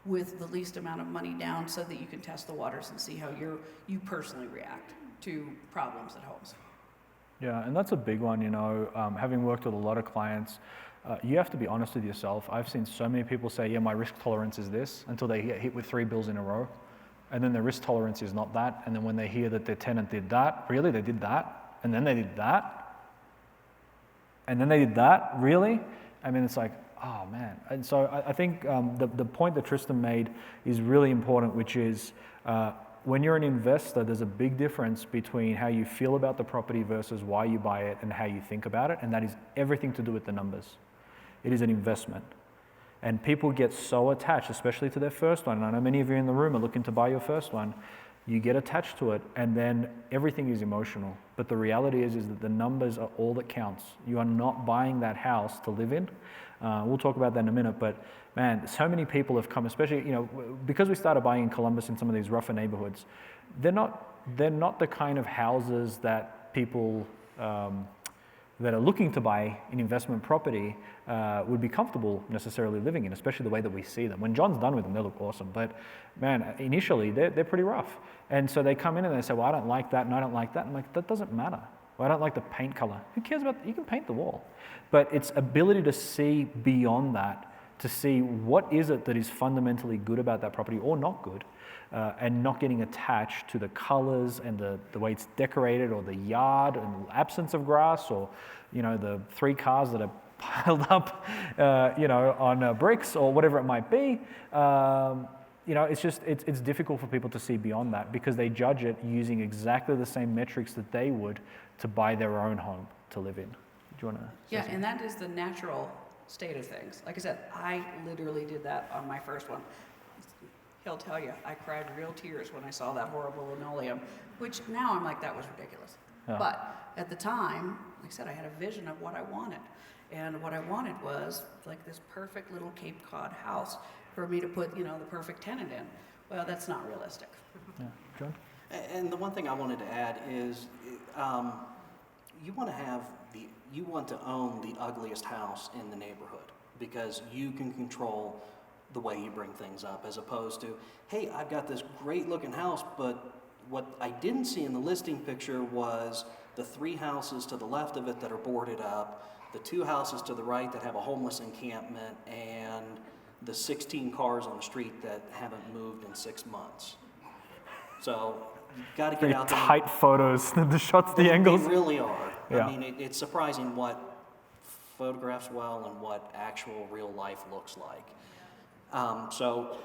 with the least amount of money down, so that you can test the waters and see how you personally react to problems at homes. Yeah, and that's a big one, having worked with a lot of clients, you have to be honest with yourself. I've seen so many people say, yeah, my risk tolerance is this, until they get hit with 3 bills in a row. And then their risk tolerance is not that. And then when they hear that their tenant did that, really, they did that? And then they did that? And then they did that? Really? I mean, it's like, oh man. And so I think the point that Tristan made is really important, which is when you're an investor, there's a big difference between how you feel about the property versus why you buy it and how you think about it. And that is everything to do with the numbers. It is an investment. And people get so attached, especially to their first one. And I know many of you in the room are looking to buy your first one. You get attached to it, and then everything is emotional. But the reality is that the numbers are all that counts. You are not buying that house to live in. We'll talk about that in a minute, but man, so many people have come, especially, because we started buying in Columbus in some of these rougher neighborhoods. They're not the kind of houses that people that are looking to buy an investment property would be comfortable necessarily living in, especially the way that we see them. When John's done with them, they look awesome. But man, initially they're pretty rough. And so they come in and they say, well, I don't like that and I don't like that. I'm like, that doesn't matter. Well, I don't like the paint color. Who cares about, you can paint the wall. But it's ability to see beyond that, to see what is it that is fundamentally good about that property or not good, and not getting attached to the colors and the way it's decorated, or the yard and absence of grass, or the 3 cars that are piled up on bricks, or whatever it might be. It's difficult for people to see beyond that, because they judge it using exactly the same metrics that they would to buy their own home to live in. Do you want to? Yeah, and that is the natural state of things. Like I said, I literally did that on my first one. He'll tell you, I cried real tears when I saw that horrible linoleum, which now I'm like, that was ridiculous. Yeah. But at the time, like I said, I had a vision of what I wanted. And what I wanted was like this perfect little Cape Cod house for me to put, the perfect tenant in. Well, that's not realistic. Yeah. John? And the one thing I wanted to add is, you want to own the ugliest house in the neighborhood, because you can control the way you bring things up, as opposed to, hey, I've got this great looking house, but what I didn't see in the listing picture was the 3 houses to the left of it that are boarded up, the 2 houses to the right that have a homeless encampment, and the 16 cars on the street that haven't moved in 6 months. So you've got to get out there. Tight photos, the shots, the angles. They really are. Yeah. I mean, it's surprising what photographs well and what actual real life looks like. So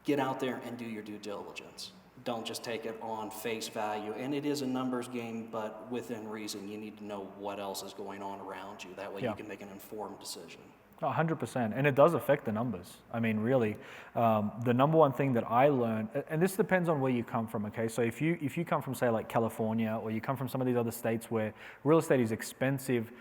get out there and do your due diligence. Don't just take it on face value. And it is a numbers game, but within reason. You need to know what else is going on around you. That way you can make an informed decision. 100%, and it does affect the numbers. I mean, really, the number one thing that I learned, and this depends on where you come from, okay? So if you come from, say, like California, or you come from some of these other states where real estate is expensive,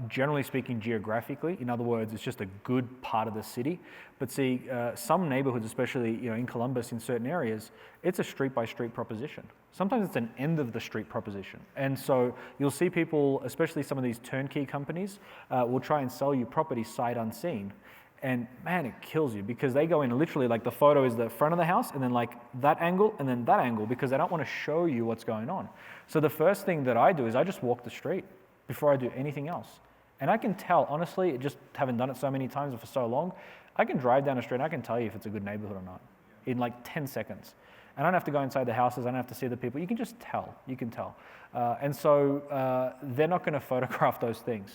generally speaking, geographically, in other words, it's just a good part of the city. But see, some neighborhoods, especially in Columbus, in certain areas, it's a street-by-street proposition. Sometimes it's an end of the street proposition. And so you'll see people, especially some of these turnkey companies, will try and sell you property sight unseen. And man, it kills you because they go in literally like the photo is the front of the house and then like that angle and then that angle because they don't want to show you what's going on. So the first thing that I do is I just walk the street before I do anything else. And I can tell, honestly, just having done it so many times and for so long, I can drive down the street and I can tell you if it's a good neighborhood or not in like 10 seconds. I don't have to go inside the houses. I don't have to see the people. You can just tell. You can tell. And so they're not going to photograph those things.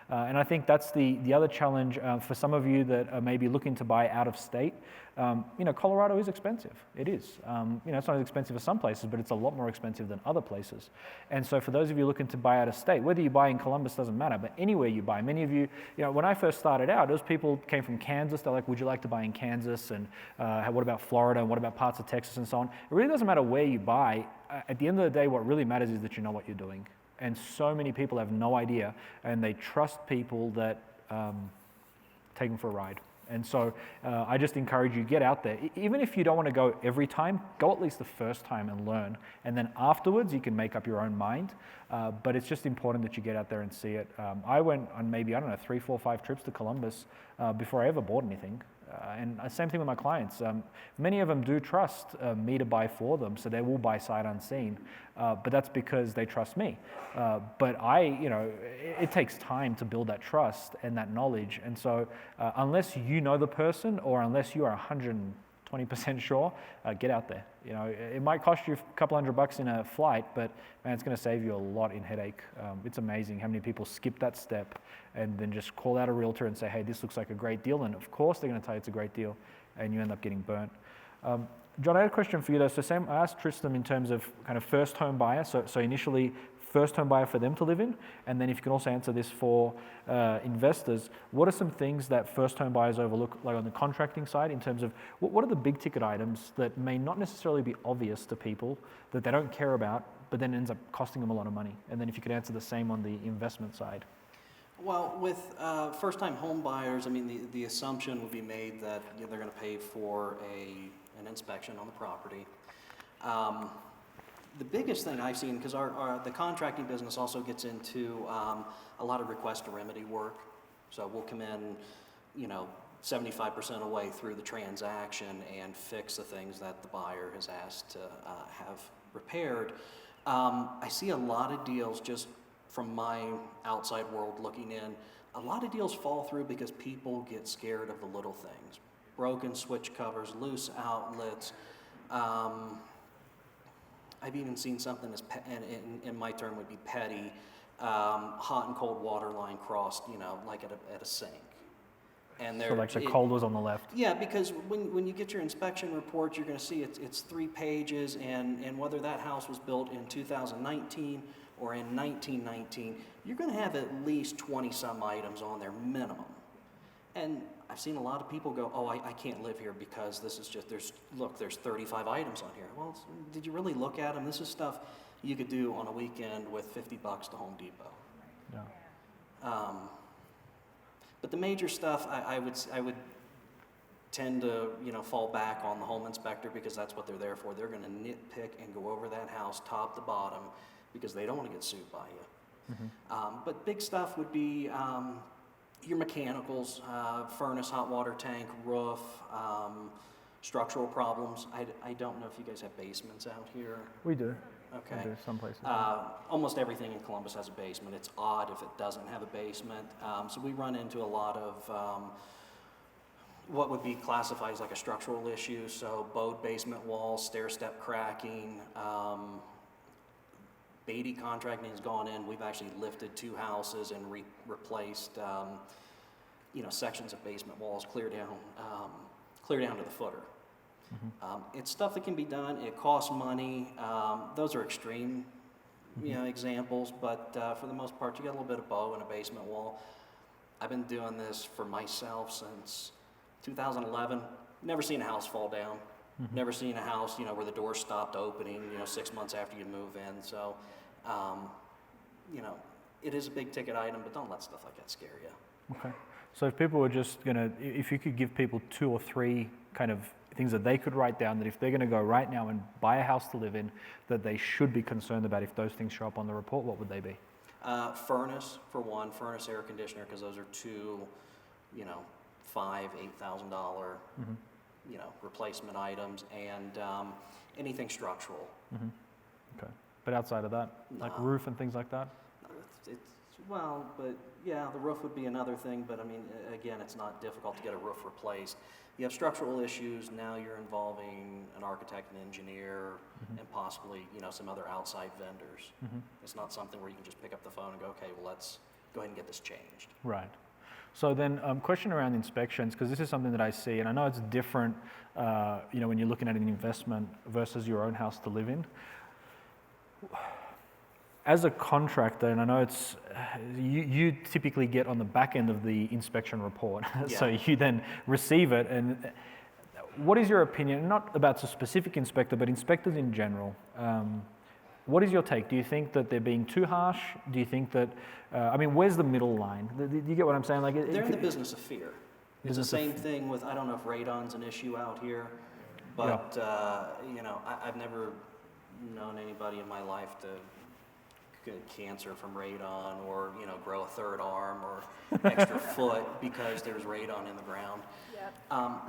And I think that's the other challenge for some of you that are maybe looking to buy out of state. Colorado is expensive. It is. It's not as expensive as some places, but it's a lot more expensive than other places. And so for those of you looking to buy out of state, whether you buy in Columbus doesn't matter, but anywhere you buy, many of you, when I first started out, those people came from Kansas. They're like, would you like to buy in Kansas? And what about Florida? And what about parts of Texas and so on? It really doesn't matter where you buy. At the end of the day, what really matters is that you know what you're doing. And so many people have no idea, and they trust people that take them for a ride. And so I just encourage you, get out there. Even if you don't want to go every time, go at least the first time and learn. And then afterwards, you can make up your own mind. But it's just important that you get out there and see it. I went on maybe, 3, 4, 5 trips to Columbus before I ever bought anything. And same thing with my clients. Many of them do trust me to buy for them, so they will buy sight unseen. But that's because they trust me. But it takes time to build that trust and that knowledge. And so unless you know the person or unless you are 120% sure, get out there. It might cost you a couple $100 in a flight, but man, it's going to save you a lot in headache. It's amazing how many people skip that step and then just call out a realtor and say, hey, this looks like a great deal. And of course, they're going to tell you it's a great deal, and you end up getting burnt. John, I had a question for you though. So Sam, I asked Tristan in terms of kind of first home buyer. So initially, first home buyer for them to live in, and then if you can also answer this for investors, what are some things that first home buyers overlook, like on the contracting side, in terms of what are the big ticket items that may not necessarily be obvious to people that they don't care about, but then ends up costing them a lot of money? And then if you could answer the same on the investment side. Well, with first-time home buyers, I mean, the assumption would be made that they're going to pay for an inspection on the property. The biggest thing I've seen, because the contracting business also gets into a lot of request to remedy work. So we'll come in, 75% of the way through the transaction and fix the things that the buyer has asked to have repaired. I see a lot of deals, just from my outside world looking in, a lot of deals fall through because people get scared of the little things. Broken switch covers, loose outlets. I've even seen something as, in my term would be petty, hot and cold water line crossed, like at a sink. And So like the cold was on the left. Yeah, because when you get your inspection report, you're going to see it's 3 pages, and whether that house was built in 2019 or in 1919, you're going to have at least 20 some items on there minimum. And I've seen a lot of people go, oh, I can't live here because this is just, there's 35 items on here. Well, did you really look at them? This is stuff you could do on a weekend with $50 to Home Depot. Yeah. But the major stuff, I would tend to, fall back on the home inspector because that's what they're there for. They're going to nitpick and go over that house top to bottom because they don't want to get sued by you. Mm-hmm. But big stuff would be your mechanicals, furnace, hot water tank, roof, structural problems. I don't know if you guys have basements out here. We do. Okay. We do, some places. Almost everything in Columbus has a basement. It's odd if it doesn't have a basement. So we run into a lot of what would be classified as like a structural issue. So bowed basement walls, stair step cracking, Beatty Contracting has gone in. We've actually lifted 2 houses and replaced, sections of basement walls clear down to the footer. It's stuff that can be done. It costs money. Those are extreme, examples, but for the most part, you got a little bit of bow in a basement wall. I've been doing this for myself since 2011. Never seen a house fall down. Never seen a house, where the door stopped opening, 6 months after you move in. So, it is a big ticket item, but don't let stuff like that scare you. Okay. So if people were just if you could give people 2 or 3 kind of things that they could write down, that if they're going to go right now and buy a house to live in, that they should be concerned about if those things show up on the report, what would they be? Furnace, for one, furnace, air conditioner, because those are 2, $5,000, $8,000, replacement items, and anything structural. Okay. But outside of that, like roof and things like that? The roof would be another thing, but I mean, again, it's not difficult to get a roof replaced. You have structural issues, now you're involving an architect, an engineer, and possibly, some other outside vendors. It's not something where you can just pick up the phone and go, okay, well, let's go ahead and get this changed. Right. So then, question around inspections, because this is something that I see, and I know it's different, when you're looking at an investment versus your own house to live in. As a contractor, and I know it's, you typically get on the back end of the inspection report, so you then receive it, and what is your opinion, not about a specific inspector, but inspectors in general? What is your take? Do you think that they're being too harsh? Do you think that, where's the middle line? Do you get what I'm saying? They're in the business of fear. It's the same thing with, I don't know if radon's an issue out here, but, I've never known anybody in my life to get cancer from radon or, grow a 3rd arm or extra foot because there's radon in the ground.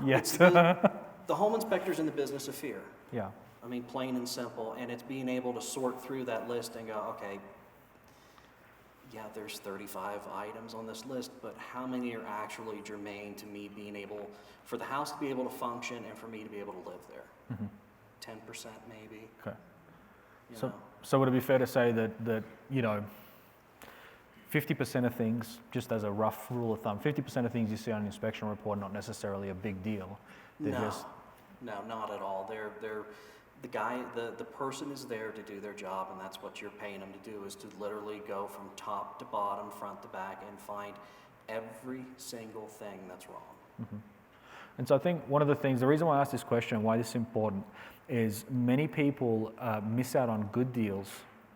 Yes. The home inspector's in the business of fear. Yeah. I mean, plain and simple, and it's being able to sort through that list and go, okay, there's 35 items on this list, but how many are actually germane to me being able, for the house to be able to function and for me to be able to live there? 10% maybe. Okay. So would it be fair to say that 50% of things, just as a rough rule of thumb, 50% of things you see on an inspection report are not necessarily a big deal? No, not at all. The person is there to do their job, and that's what you're paying them to do, is to literally go from top to bottom, front to back, and find every single thing that's wrong. And so I think one of the reason why I asked this question, why this is important, is many people miss out on good deals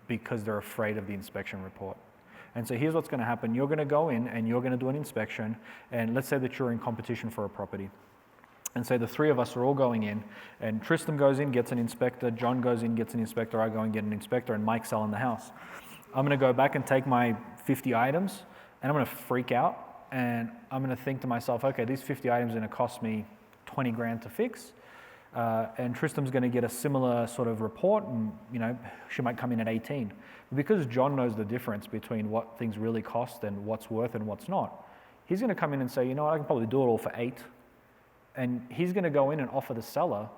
because they're afraid of the inspection report. And so here's what's going to happen. You're going to go in and you're going to do an inspection, and let's say that you're in competition for a property. And say the 3 of us are all going in, and Tristan goes in, gets an inspector, John goes in, gets an inspector, I go and get an inspector, and Mike's selling the house. I'm going to go back and take my 50 items, and I'm going to freak out, and I'm going to think to myself, okay, these 50 items are going to cost me 20 grand to fix, and Tristan's going to get a similar sort of report, and she might come in at 18. But because John knows the difference between what things really cost and what's worth and what's not, he's going to come in and say, you know what, I can probably do it all for 8. And he's going to go in and offer the seller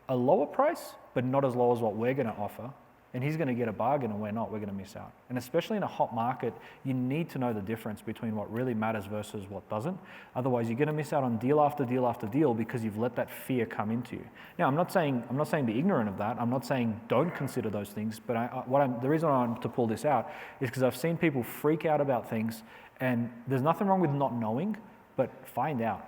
a lower price, but not as low as what we're going to offer. And he's going to get a bargain, and we're not. We're going to miss out. And especially in a hot market, you need to know the difference between what really matters versus what doesn't. Otherwise, you're going to miss out on deal after deal after deal because you've let that fear come into you. Now, I'm not saying be ignorant of that. I'm not saying don't consider those things. But the reason I want to pull this out is because I've seen people freak out about things, and there's nothing wrong with not knowing, but find out.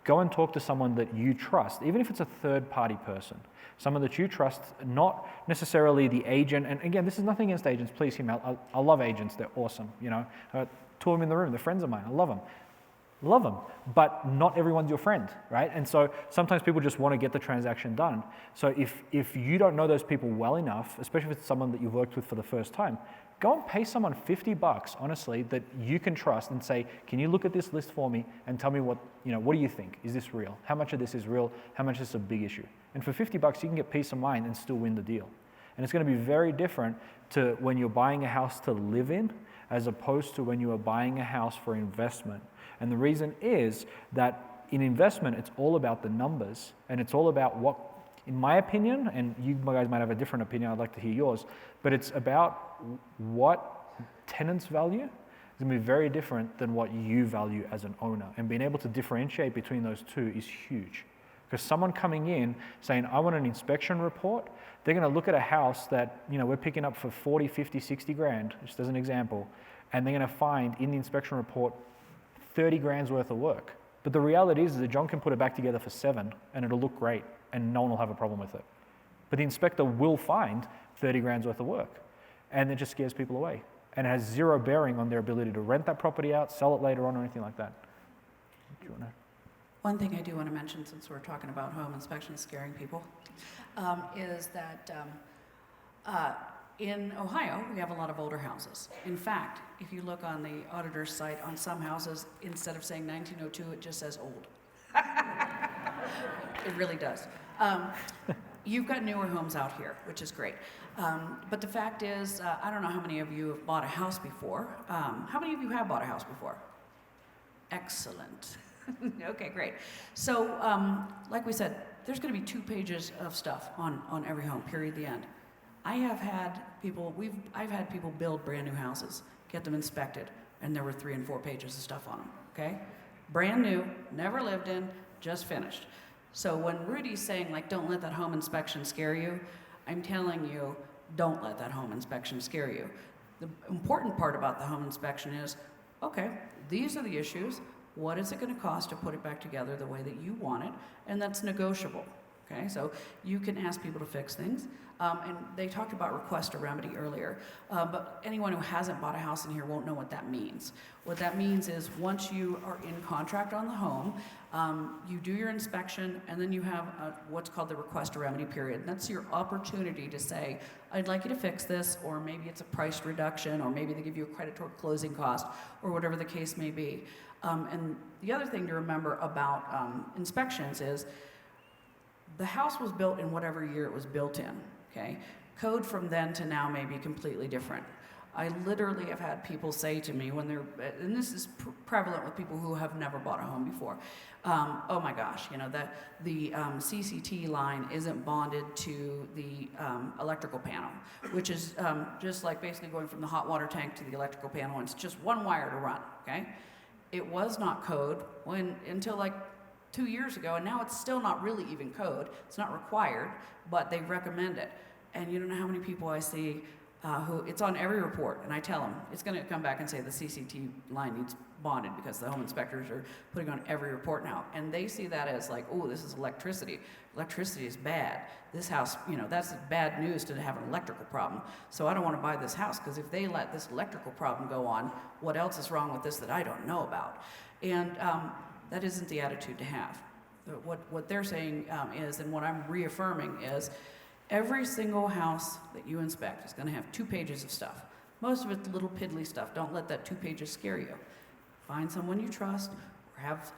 Go and talk to someone that you trust, even if it's a third-party person, someone that you trust, not necessarily the agent. And again, this is nothing against agents. Please hear me. I love agents. They're awesome. 2 of them in the room. They're friends of mine. I love them. Love them. But not everyone's your friend, right? And so sometimes people just want to get the transaction done. So if you don't know those people well enough, especially if it's someone that you've worked with for the first time, go and pay someone $50, honestly, that you can trust and say, can you look at this list for me and tell me what do you think? Is this real? How much of this is real? How much is a big issue? And for $50, you can get peace of mind and still win the deal. And it's going to be very different to when you're buying a house to live in as opposed to when you are buying a house for investment. And the reason is that in investment, it's all about the numbers, and it's all about what, in my opinion, and you guys might have a different opinion, I'd like to hear yours, but it's about what tenants value is going to be very different than what you value as an owner. And being able to differentiate between those two is huge. Because someone coming in saying, I want an inspection report, they're going to look at a house that, you know, we're picking up for 40, 50, 60 grand, just as an example, and they're going to find in the inspection report 30 grand's worth of work. But the reality is that John can put it back together for 7 and it'll look great and no one will have a problem with it. But the inspector will find 30 grand's worth of work and it just scares people away. And it has zero bearing on their ability to rent that property out, sell it later on or anything like that. Do you want to? One thing I do want to mention, since we're talking about home inspections scaring people, is that in Ohio, we have a lot of older houses. In fact, if you look on the auditor's site, on some houses, instead of saying 1902, it just says old. It really does. You've got newer homes out here, which is great. But the fact is, I don't know how many of you have bought a house before. How many of you have bought a house before? Excellent. Okay, great. So, like we said, there's going to be 2 pages of stuff on every home, period, the end. I've had people build brand new houses, get them inspected, and there were 3 and 4 pages of stuff on them, okay? Brand new, never lived in, just finished. So when Rudy's saying, like, don't let that home inspection scare you, I'm telling you, don't let that home inspection scare you. The important part about the home inspection is, okay, these are the issues. What is it going to cost to put it back together the way that you want it? And that's negotiable. Okay, so you can ask people to fix things. And they talked about request a remedy earlier, but anyone who hasn't bought a house in here won't know what that means. What that means is once you are in contract on the home, you do your inspection, and then you have what's called the request a remedy period. And that's your opportunity to say, I'd like you to fix this, or maybe it's a price reduction, or maybe they give you a credit toward closing cost, or whatever the case may be. And the other thing to remember about inspections is the house was built in whatever year it was built in, okay? Code from then to now may be completely different. I literally have had people say to me when they're, and this is prevalent with people who have never bought a home before, oh my gosh, you know, the CCT line isn't bonded to the electrical panel, which is just like basically going from the hot water tank to the electrical panel, and it's just one wire to run, okay? It was not code until like 2 years ago, and now it's still not really even code. It's not required, but they recommend it. And you don't know how many people I see who, it's on every report, and I tell them, it's gonna come back and say the CCT line needs bonded because the home inspectors are putting on every report now. And they see that as like, oh, this is electricity. Electricity is bad. This house, you know, that's bad news to have an electrical problem. So I don't wanna buy this house, because if they let this electrical problem go on, what else is wrong with this that I don't know about? And that isn't the attitude to have. What they're saying is, and what I'm reaffirming is, every single house that you inspect is going to have 2 pages of stuff. Most of it's little piddly stuff. Don't let that 2 pages scare you. Find someone you trust, or have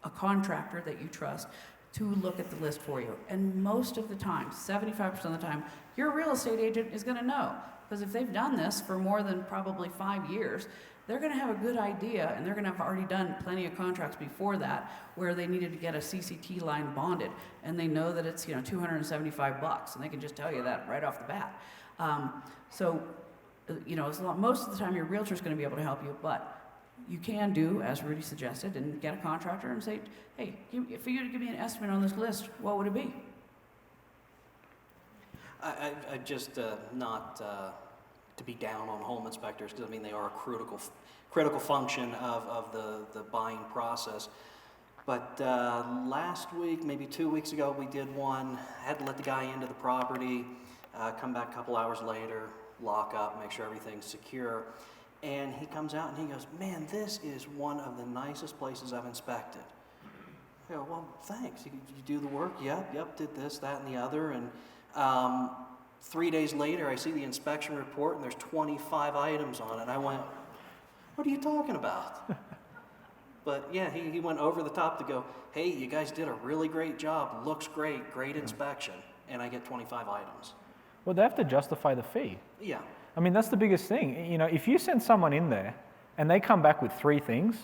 a contractor that you trust to look at the list for you. And most of the time, 75% of the time, your real estate agent is going to know. Because if they've done this for more than probably 5 years, they're going to have a good idea, and they're going to have already done plenty of contracts before that where they needed to get a CCT line bonded, and they know that it's, you know, $275, and they can just tell you that right off the bat. So, you know, most of the time your realtor's going to be able to help you, but you can do, as Rudy suggested, and get a contractor and say, hey, for you to give me an estimate on this list, what would it be? I just not to be down on home inspectors, because I mean they are a critical function of the buying process. But last week, maybe 2 weeks ago, we did one. Had to let the guy into the property, come back a couple hours later, lock up, make sure everything's secure. And he comes out and he goes, man, this is one of the nicest places I've inspected. I go, well, thanks. You do the work? Yep, did this, that, and the other. And 3 days later, I see the inspection report, and there's 25 items on it. I went, what are you talking about? But yeah, he went over the top to go, hey, you guys did a really great job. Looks great, great inspection. And I get 25 items. Well, they have to justify the fee. Yeah. I mean, that's the biggest thing. You know, if you send someone in there and they come back with 3 things,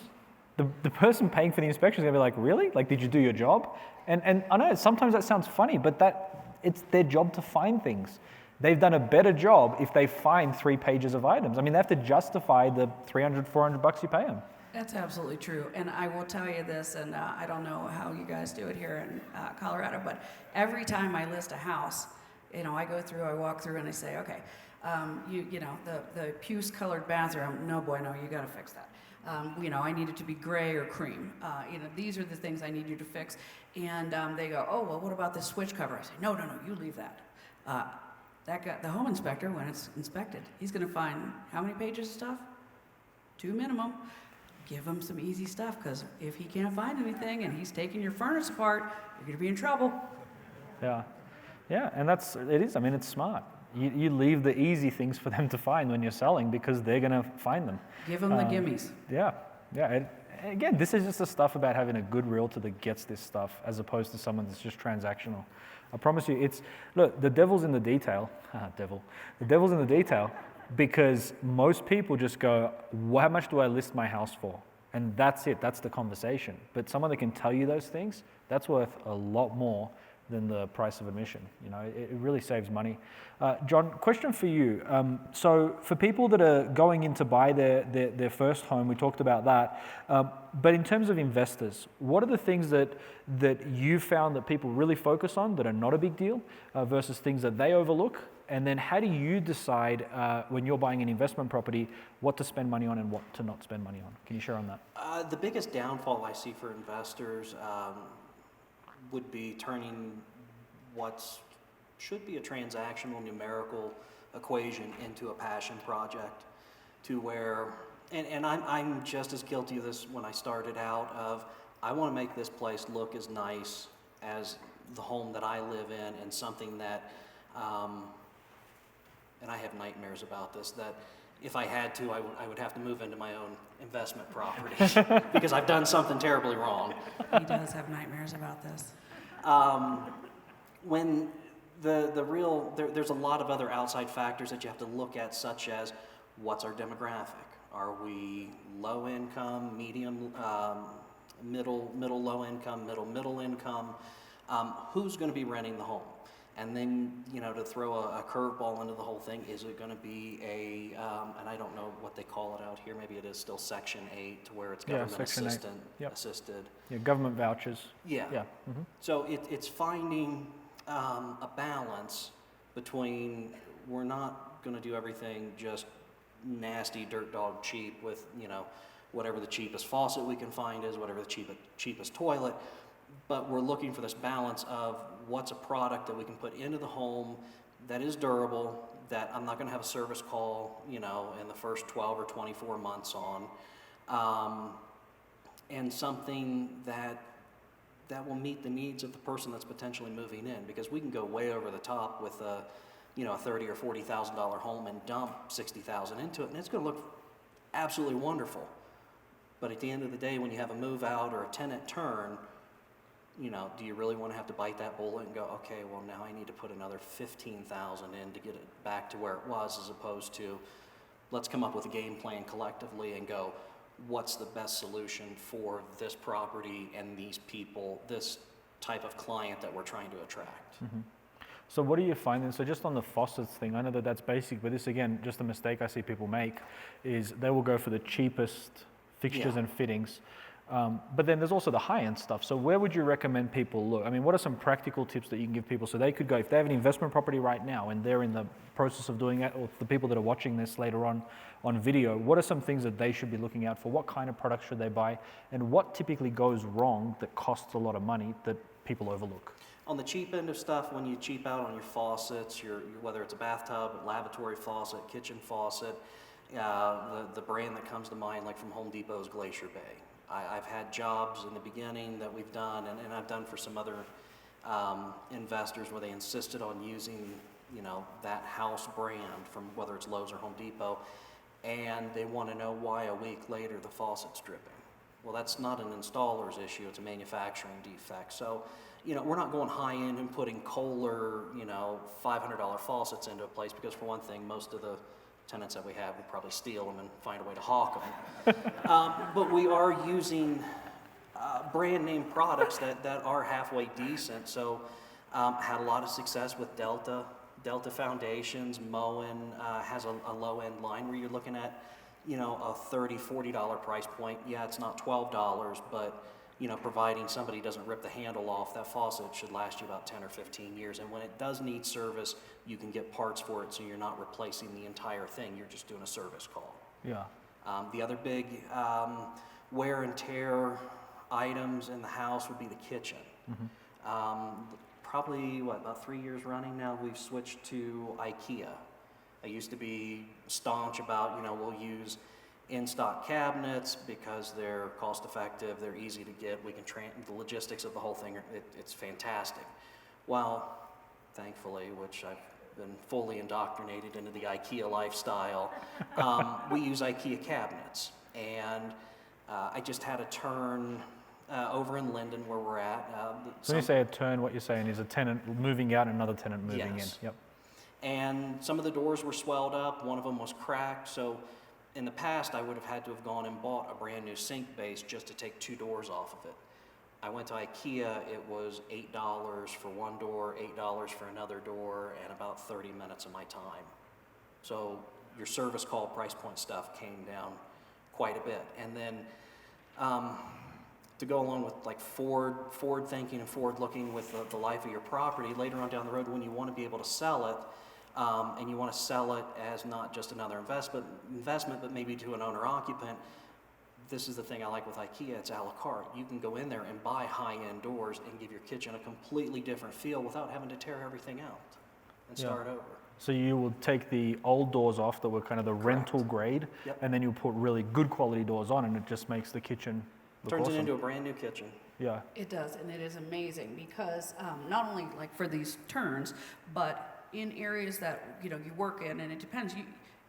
the person paying for the inspection is going to be like, really? Like, did you do your job? And I know sometimes that sounds funny, but that It's their job to find things. They've done a better job if they find 3 pages of items. I mean, they have to justify the $300, $400 you pay them. That's absolutely true. And I will tell you this, and I don't know how you guys do it here in Colorado, but every time I list a house, I walk through and I say, okay, the puce-colored bathroom, no bueno, you got to fix that. I need it to be gray or cream. These are the things I need you to fix. And they go, oh, well, what about this switch cover? I say, no, you leave that. The home inspector, when it's inspected, he's going to find how many pages of stuff? 2 minimum. Give him some easy stuff, because if he can't find anything and he's taking your furnace apart, you're going to be in trouble. Yeah, and it is. I mean, it's smart. You leave the easy things for them to find when you're selling, because they're going to find them. Give them the gimmies. Yeah. And again, this is just the stuff about having a good realtor that gets this stuff, as opposed to someone that's just transactional. I promise you, look, the devil's in the detail. The devil's in the detail, because most people just go, how much do I list my house for? And that's it. That's the conversation. But someone that can tell you those things, that's worth a lot more than the price of admission. It really saves money. John, question for you. So for people that are going in to buy their first home, we talked about that. But in terms of investors, what are the things that you found that people really focus on that are not a big deal versus things that they overlook? And then how do you decide when you're buying an investment property what to spend money on and what to not spend money on? Can you share on that? The biggest downfall I see for investors would be turning what should be a transactional numerical equation into a passion project, to where, and I'm just as guilty of this when I started out, of I want to make this place look as nice as the home that I live in, and something that, and I have nightmares about this, that if I had to, I would have to move into my own investment property because I've done something terribly wrong. He does have nightmares about this. When there's a lot of other outside factors that you have to look at, such as what's our demographic? Are we low income, medium, middle low income, middle income? Who's going to be renting the home? And then, to throw a curveball into the whole thing, is it going to be and I don't know what they call it out here, maybe it is still Section 8, to where it's government assisted. Yeah, government vouchers. Yeah. Mm-hmm. So it's finding a balance between, we're not going to do everything just nasty, dirt dog cheap with, whatever the cheapest faucet we can find is, whatever the cheapest toilet, but we're looking for this balance of what's a product that we can put into the home that is durable, that I'm not going to have a service call, in the first 12 or 24 months on, and something that will meet the needs of the person that's potentially moving in, because we can go way over the top with a $30,000 or $40,000 home and dump $60,000 into it, and it's going to look absolutely wonderful. But at the end of the day, when you have a move out or a tenant turn, do you really want to have to bite that bullet and go, okay, well, now I need to put another $15,000 in to get it back to where it was, as opposed to, let's come up with a game plan collectively and go, what's the best solution for this property and these people, this type of client that we're trying to attract? Mm-hmm. So what are you finding? So just on the faucets thing, I know that's basic, but this, again, just a mistake I see people make is they will go for the cheapest fixtures and fittings. But then there's also the high-end stuff. So where would you recommend people look? I mean, what are some practical tips that you can give people so they could go, if they have an investment property right now and they're in the process of doing it, or the people that are watching this later on video, what are some things that they should be looking out for? What kind of products should they buy? And what typically goes wrong that costs a lot of money that people overlook? On the cheap end of stuff, when you cheap out on your faucets, whether it's a bathtub, lavatory faucet, kitchen faucet, the brand that comes to mind, like from Home Depot, is Glacier Bay. I've had jobs in the beginning that we've done, and I've done for some other investors where they insisted on using, that house brand from whether it's Lowe's or Home Depot, and they want to know why a week later the faucet's dripping. Well, that's not an installer's issue, it's a manufacturing defect. So, we're not going high end and putting Kohler, $500 faucets into a place, because for one thing, most of the tenants that we have would probably steal them and find a way to hawk them. But we are using brand name products that are halfway decent. So Had a lot of success with Delta. Delta Foundations, Moen has a low-end line where you're looking at, you know, a $30, $40 price point. Yeah, it's not $12, but, you know, providing somebody doesn't rip the handle off, that faucet should last you about 10 or 15 years. And when it does need service, you can get parts for it, so you're not replacing the entire thing, you're just doing a service call. Yeah. The other big wear and tear items in the house would be the kitchen. Probably, about 3 years running now, we've switched to IKEA. I used to be staunch about, you know, we'll use in-stock cabinets because they're cost-effective, they're easy to get, we can the logistics of the whole thing, it's fantastic. Well, thankfully, which I've been fully indoctrinated into the IKEA lifestyle, we use IKEA cabinets. And I just had a turn over in Linden where we're at. So when you say a turn, what you're saying is a tenant moving out and another tenant moving Yes. in. Yep. And some of the doors were swelled up, one of them was cracked, so in the past I would have had to have gone and bought a brand new sink base just to take 2 doors off of it. I went to IKEA, it was $8 for one door, $8 for another door, and about 30 minutes of my time. So your service call price point stuff came down quite a bit. And then to go along with like forward thinking and forward looking with the life of your property, later on down the road when you want to be able to sell it, and you want to sell it as not just another investment, but maybe to an owner-occupant, this is the thing I like with IKEA, it's a la carte. You can go in there and buy high-end doors and give your kitchen a completely different feel without having to tear everything out and start over. So you will take the old doors off that were kind of the rental grade, Yep. and then you'll put really good quality doors on, and it just makes the kitchen look Turns awesome. it into a brand new kitchen. Yeah. It does, and it is amazing because not only like for these turns, but in areas that you work in, and it depends.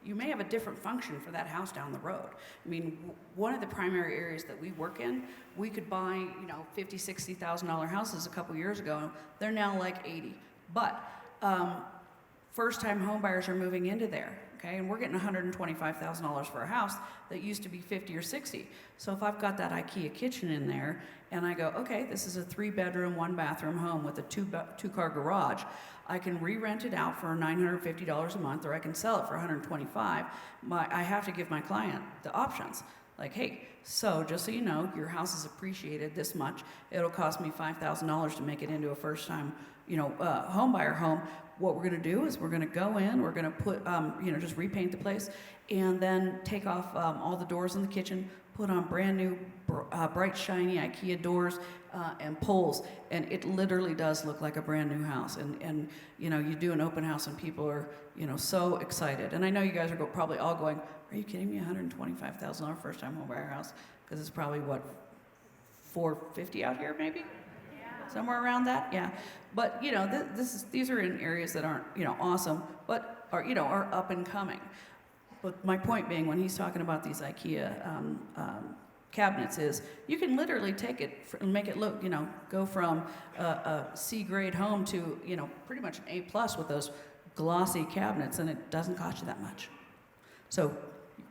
You may have a different function for that house down the road. I mean, one of the primary areas that we work in, we could buy $50,000, $60,000 houses a couple years ago. They're now like 80, but first-time home buyers are moving into there. Okay, and we're getting $125,000 for a house that used to be 50 or 60. So if I've got that IKEA kitchen in there, and I go, okay, this is a 3-bedroom, 1-bathroom home with a two-car garage, I can re-rent it out for $950 a month, or I can sell it for $125. I have to give my client the options. Like, hey, so just so you know, your house is appreciated this much. It'll cost me $5,000 to make it into a first-time, home buyer home. What we're going to do is we're going to go in, we're going to put, just repaint the place, and then take off all the doors in the kitchen, put on brand new, bright, shiny IKEA doors and pulls, and it literally does look like a brand new house. And you do an open house, and people are, so excited. And I know you guys are probably all going, "Are you kidding me? $125,000 first-time home buyer house?" Because it's probably what, $450 out here, maybe. Somewhere around that, yeah. But these are in areas that aren't awesome, but are up and coming. But my point being, when he's talking about these IKEA cabinets, is you can literally take it and make it look, go from a C-grade home to pretty much an A+ with those glossy cabinets, and it doesn't cost you that much. So,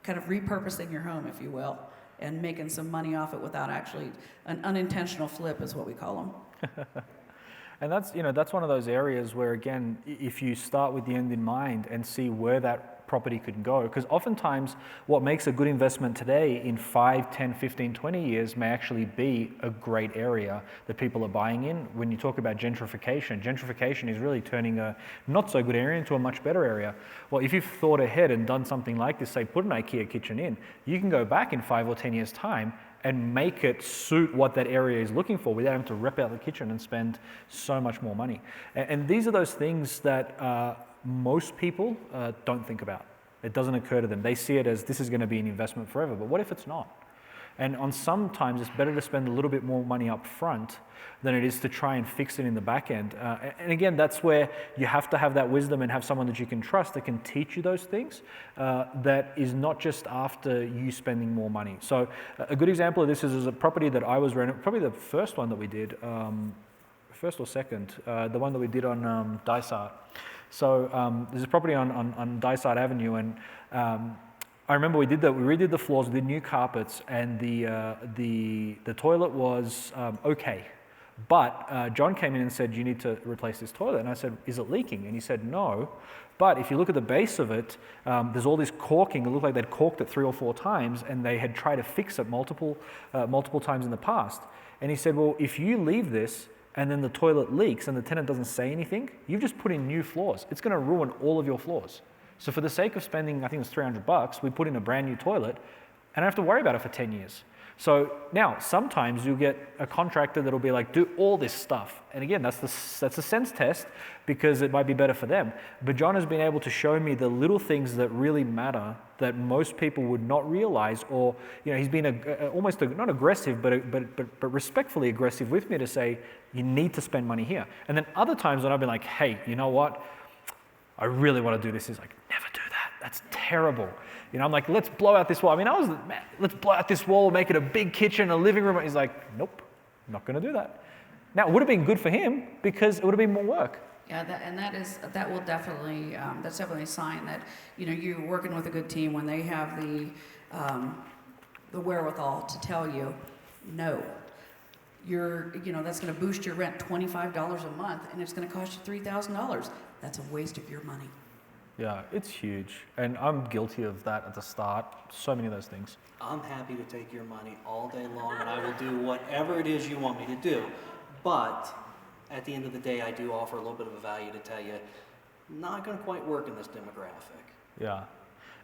kind of repurposing your home, if you will, and making some money off it without actually an unintentional flip, is what we call them. And that's one of those areas where, again, if you start with the end in mind and see where that property could go, because oftentimes what makes a good investment today in 5, 10, 15, 20 years may actually be a great area that people are buying in. When you talk about gentrification is really turning a not so good area into a much better area. Well, if you've thought ahead and done something like this, say put an IKEA kitchen in, you can go back in 5 or 10 years time and make it suit what that area is looking for without having to rip out the kitchen and spend so much more money. And these are those things that most people don't think about. It doesn't occur to them. They see it as this is going to be an investment forever, but what if it's not? And sometimes it's better to spend a little bit more money up front than it is to try and fix it in the back end. And again, that's where you have to have that wisdom and have someone that you can trust that can teach you those things, that is not just after you spending more money. So a good example of this is a property that I was renting, probably the first one that we did, first or second, the one that we did on Dysart. So there's a property on Dysart Avenue, and I remember we redid the floors, we did new carpets, and the toilet was okay. But John came in and said, you need to replace this toilet. And I said, is it leaking? And he said, no. But if you look at the base of it, there's all this caulking. It looked like they'd caulked it 3 or 4 times, and they had tried to fix it multiple times in the past. And he said, well, if you leave this and then the toilet leaks and the tenant doesn't say anything, you've just put in new floors. It's going to ruin all of your floors. So for the sake of spending, I think it was $300, we put in a brand new toilet, and I don't have to worry about it for 10 years. So now, sometimes you'll get a contractor that'll be like, do all this stuff. And again, that's a sense test because it might be better for them. But John has been able to show me the little things that really matter that most people would not realize, or, he's been almost not aggressive, but respectfully aggressive with me to say, you need to spend money here. And then other times when I've been like, hey, you know what? I really want to do this. He's like, never do that. That's terrible. I'm like, let's blow out this wall. Let's blow out this wall, make it a big kitchen, a living room. He's like, nope, I'm not going to do that. Now, it would have been good for him because it would have been more work. Yeah, that will definitely, that's definitely a sign that, you're working with a good team when they have the wherewithal to tell you, no. That's going to boost your rent $25 a month, and it's going to cost you $3,000. That's a waste of your money. Yeah, it's huge. And I'm guilty of that at the start. So many of those things. I'm happy to take your money all day long, and I will do whatever it is you want me to do. But at the end of the day, I do offer a little bit of a value to tell you, not going to quite work in this demographic. Yeah.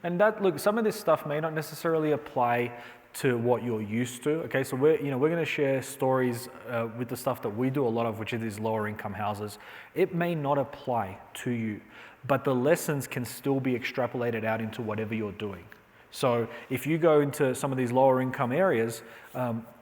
And look, some of this stuff may not necessarily apply to what you're used to. Okay, so we're going to share stories with the stuff that we do a lot of, which is these lower income houses. It may not apply to you, but the lessons can still be extrapolated out into whatever you're doing. So if you go into some of these lower income areas,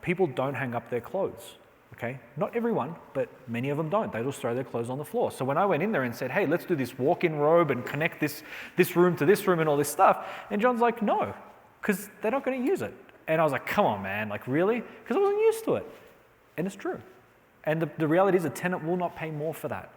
people don't hang up their clothes. Okay, not everyone, but many of them don't. They just throw their clothes on the floor. So when I went in there and said, hey, let's do this walk-in robe and connect this room to this room and all this stuff, and John's like, no, because they're not going to use it. And I was like, come on, man, like really? Because I wasn't used to it. And it's true. And the reality is a tenant will not pay more for that.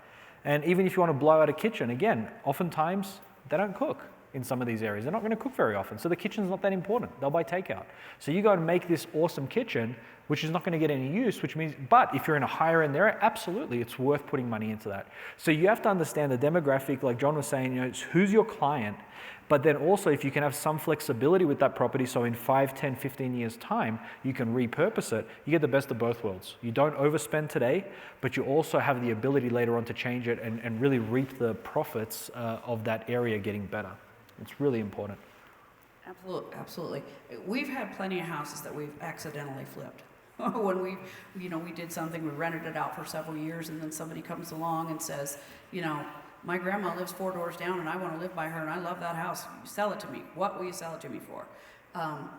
And even if you want to blow out a kitchen, again, oftentimes they don't cook in some of these areas. They're not going to cook very often. So the kitchen's not that important. They'll buy takeout. So you go and make this awesome kitchen, which is not going to get any use, which means, but if you're in a higher end area, absolutely, it's worth putting money into that. So you have to understand the demographic, like John was saying, it's who's your client, but then also if you can have some flexibility with that property, so in 5, 10, 15 years time, you can repurpose it, you get the best of both worlds. You don't overspend today, but you also have the ability later on to change it and really reap the profits of that area getting better. It's really important. Absolutely. We've had plenty of houses that we've accidentally flipped. When we did something, we rented it out for several years, and then somebody comes along and says, my grandma lives 4 doors down, and I want to live by her, and I love that house. Sell it to me. What will you sell it to me for?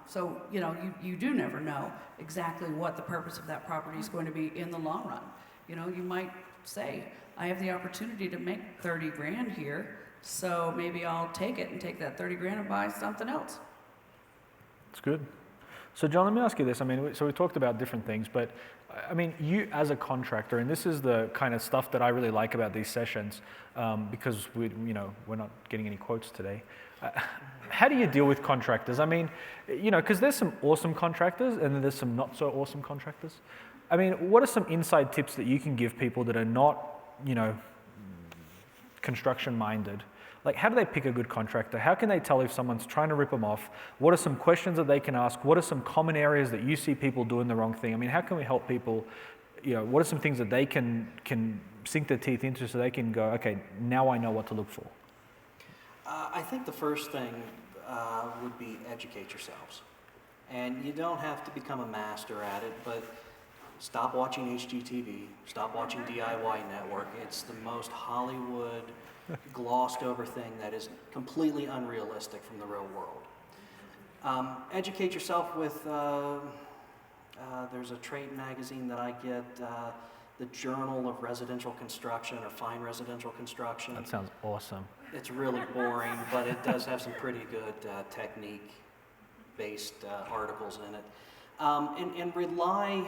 So you do never know exactly what the purpose of that property is going to be in the long run. You might say, I have the opportunity to make 30 grand here, so maybe I'll take it and take that 30 grand and buy something else. It's good. So John, let me ask you this. So we talked about different things, but you as a contractor, and this is the kind of stuff that I really like about these sessions, because we're not getting any quotes today. How do you deal with contractors? Because there's some awesome contractors and then there's some not so awesome contractors. What are some inside tips that you can give people that are not, construction minded? Like, how do they pick a good contractor? How can they tell if someone's trying to rip them off? What are some questions that they can ask? What are some common areas that you see people doing the wrong thing? How can we help people? What are some things that they can sink their teeth into so they can go, okay, now I know what to look for? I think the first thing would be educate yourselves. And you don't have to become a master at it, but stop watching HGTV, stop watching DIY Network. It's the most Hollywood glossed over thing that is completely unrealistic from the real world. Educate yourself with, there's a trade magazine that I get, the Journal of Residential Construction or Fine Residential Construction. That sounds awesome. It's really boring, but it does have some pretty good technique-based articles in it. And rely,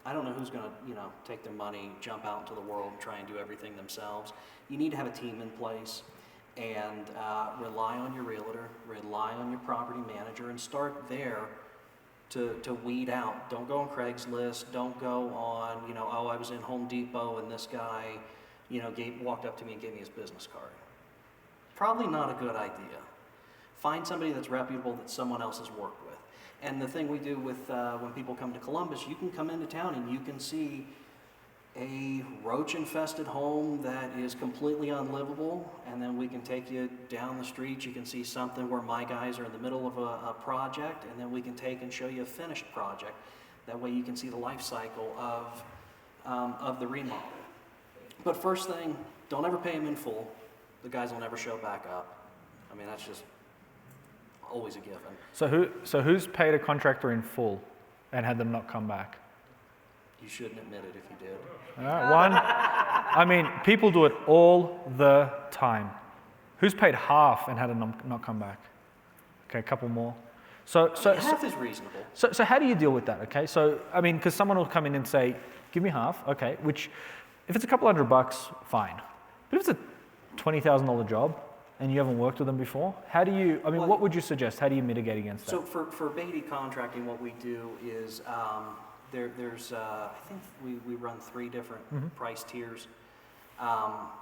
I don't know who's going to, take their money, jump out into the world and try and do everything themselves. You need to have a team in place and rely on your realtor, rely on your property manager, and start there to weed out. Don't go on Craigslist. Don't go on, you know, oh, I was in Home Depot and this guy, you know, walked up to me and gave me his business card. Probably not a good idea. Find somebody that's reputable that someone else has worked with. And the thing we do with when people come to Columbus, you can come into town and you can see a roach-infested home that is completely unlivable, and then we can take you down the street. You can see something where my guys are in the middle of a project, and then we can take and show you a finished project. That way you can see the life cycle of the remodel. But first thing, don't ever pay them in full. The guys will never show back up. I mean, that's just always a given. So who's paid a contractor in full and had them not come back? You shouldn't admit it if you did. All right, one. I mean, people do it all the time. Who's paid half and had them not come back? Okay, a couple more. So Half is reasonable. So how do you deal with that? Okay, so I mean, because someone will come in and say, "Give me half." Okay, which, if it's a couple $100, fine. But if it's a $20,000 job and you haven't worked with them before, how do you? I mean, what would you suggest? How do you mitigate against that? So for Beatty contracting, what we do is there's I think we run 3 different price tiers.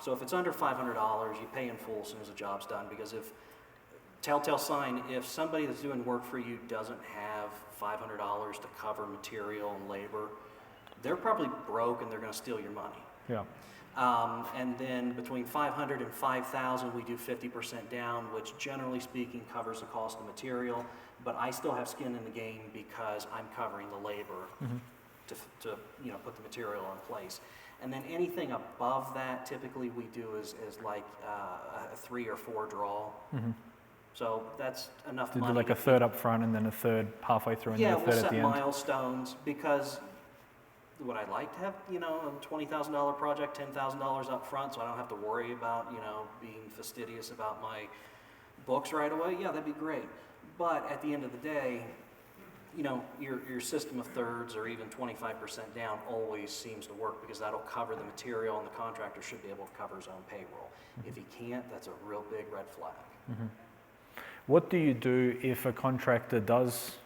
So if it's under $500, you pay in full as soon as the job's done, because if telltale sign, if somebody that's doing work for you doesn't have $500 to cover material and labor, they're probably broke and they're going to steal your money. Yeah. And then between $500 and $5,000, we do 50% down, which generally speaking covers the cost of material. But I still have skin in the game because I'm covering the labor to you know, put the material in place. And then anything above that, typically we do is like a 3 or 4 draw. So that's enough To money. do like a third up front and then a third halfway through and Yeah, then a we'll third at set the end. milestones, because would I like to have, you know, a $20,000 project, $10,000 up front, so I don't have to worry about, you know, being fastidious about my books right away? Yeah, that'd be great. But at the end of the day, you know, your system of thirds or even 25% down always seems to work, because that'll cover the material and the contractor should be able to cover his own payroll. If he can't, that's a real big red flag. What do you do if a contractor does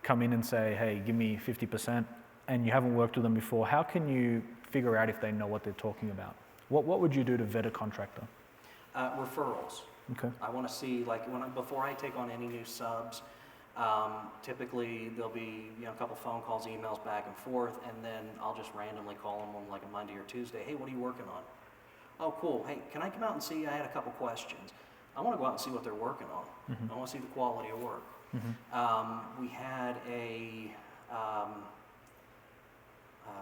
come in and say, "Hey, give me 50%," and you haven't worked with them before? How can you figure out if they know what they're talking about? What would you do to vet a contractor? Referrals. Okay. I want to see, like, before I take on any new subs, typically there'll be, you know, a couple phone calls, emails back and forth, and then I'll just randomly call them on like a Monday or Tuesday. Hey, what are you working on? Oh, cool. Hey, can I come out and see? I had a couple questions. I want to go out and see what they're working on. I want to see the quality of work. We had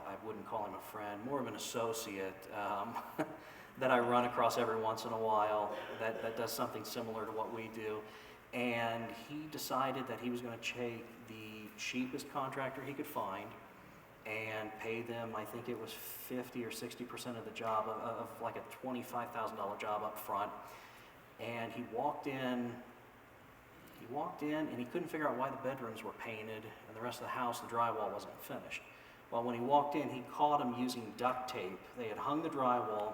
I wouldn't call him a friend, more of an associate, that I run across every once in a while that does something similar to what we do. And he decided that he was going to take the cheapest contractor he could find and pay them, I think it was 50 or 60% of the job, of like a $25,000 job up front. And he walked in and he couldn't figure out why the bedrooms were painted and the rest of the house, the drywall wasn't finished. Well, when he walked in, he caught him using duct tape. They had hung the drywall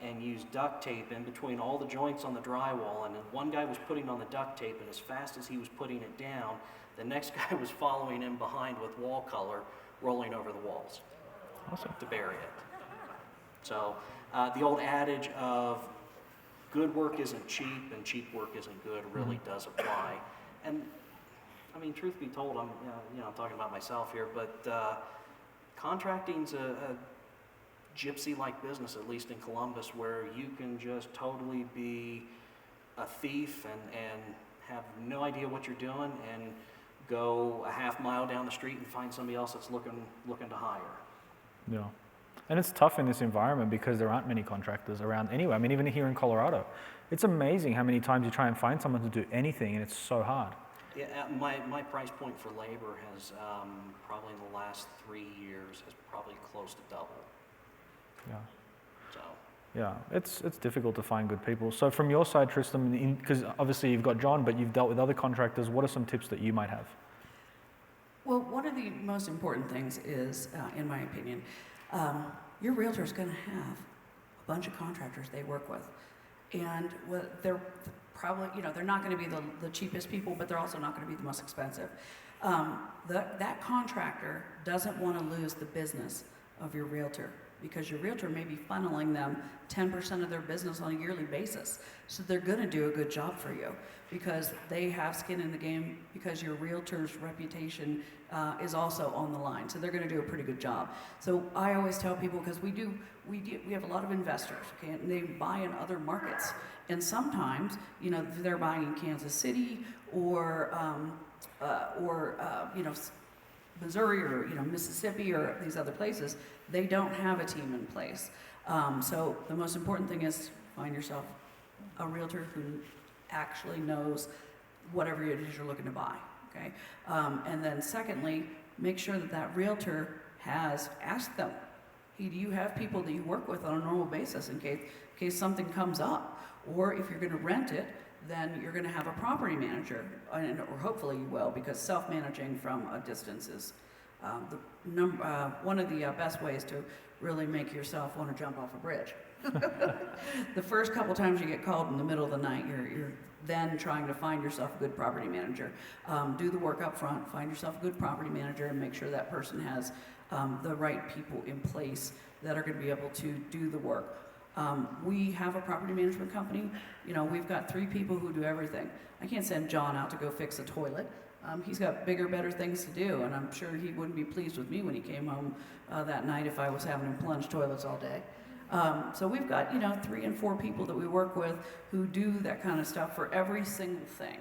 and used duct tape in between all the joints on the drywall, and then one guy was putting on the duct tape, and as fast as he was putting it down, the next guy was following him behind with wall color rolling over the walls. Awesome. To bury it. So the old adage of good work isn't cheap and cheap work isn't good really does apply. And I mean, truth be told, I'm talking about myself here, but contracting's a gypsy-like business, at least in Columbus, where you can just totally be a thief and have no idea what you're doing and go a half mile down the street and find somebody else that's looking to hire. Yeah. And it's tough in this environment because there aren't many contractors around anyway. I mean, even here in Colorado, it's amazing how many times you try and find someone to do anything, and it's so hard. Yeah, my price point for labor has probably in the last 3 years has probably close to double. Yeah. So. Yeah, it's difficult to find good people. So from your side, Tristan, because obviously you've got John, but you've dealt with other contractors, what are some tips that you might have? Well, one of the most important things is, in my opinion, your realtor is going to have a bunch of contractors they work with. And they're probably, they're not going to be the cheapest people, but they're also not going to be the most expensive. That contractor doesn't want to lose the business of your realtor because your realtor may be funneling them 10% of their business on a yearly basis. So they're going to do a good job for you because they have skin in the game because your realtor's reputation is also on the line. So they're going to do a pretty good job. So I always tell people, because we have a lot of investors, okay, and they buy in other markets. And sometimes, you know, they're buying in Kansas City or you know, Missouri or, you know, Mississippi or these other places. They don't have a team in place. So the most important thing is find yourself a realtor who actually knows whatever it is you're looking to buy, okay? And then secondly, make sure that that realtor has asked them, hey, do you have people that you work with on a normal basis in case something comes up? Or if you're gonna rent it, then you're gonna have a property manager, or hopefully you will, because self-managing from a distance is one of the best ways to really make yourself want to jump off a bridge. The first couple times you get called in the middle of the night, you're then trying to find yourself a good property manager. Do the work up front, find yourself a good property manager, and make sure that person has the right people in place that are going to be able to do the work. We have a property management company. You know, we've got 3 people who do everything. I can't send John out to go fix a toilet. He's got bigger, better things to do, and I'm sure he wouldn't be pleased with me when he came home that night if I was having him plunge toilets all day. So we've got, you know, 3 and 4 people that we work with who do that kind of stuff for every single thing.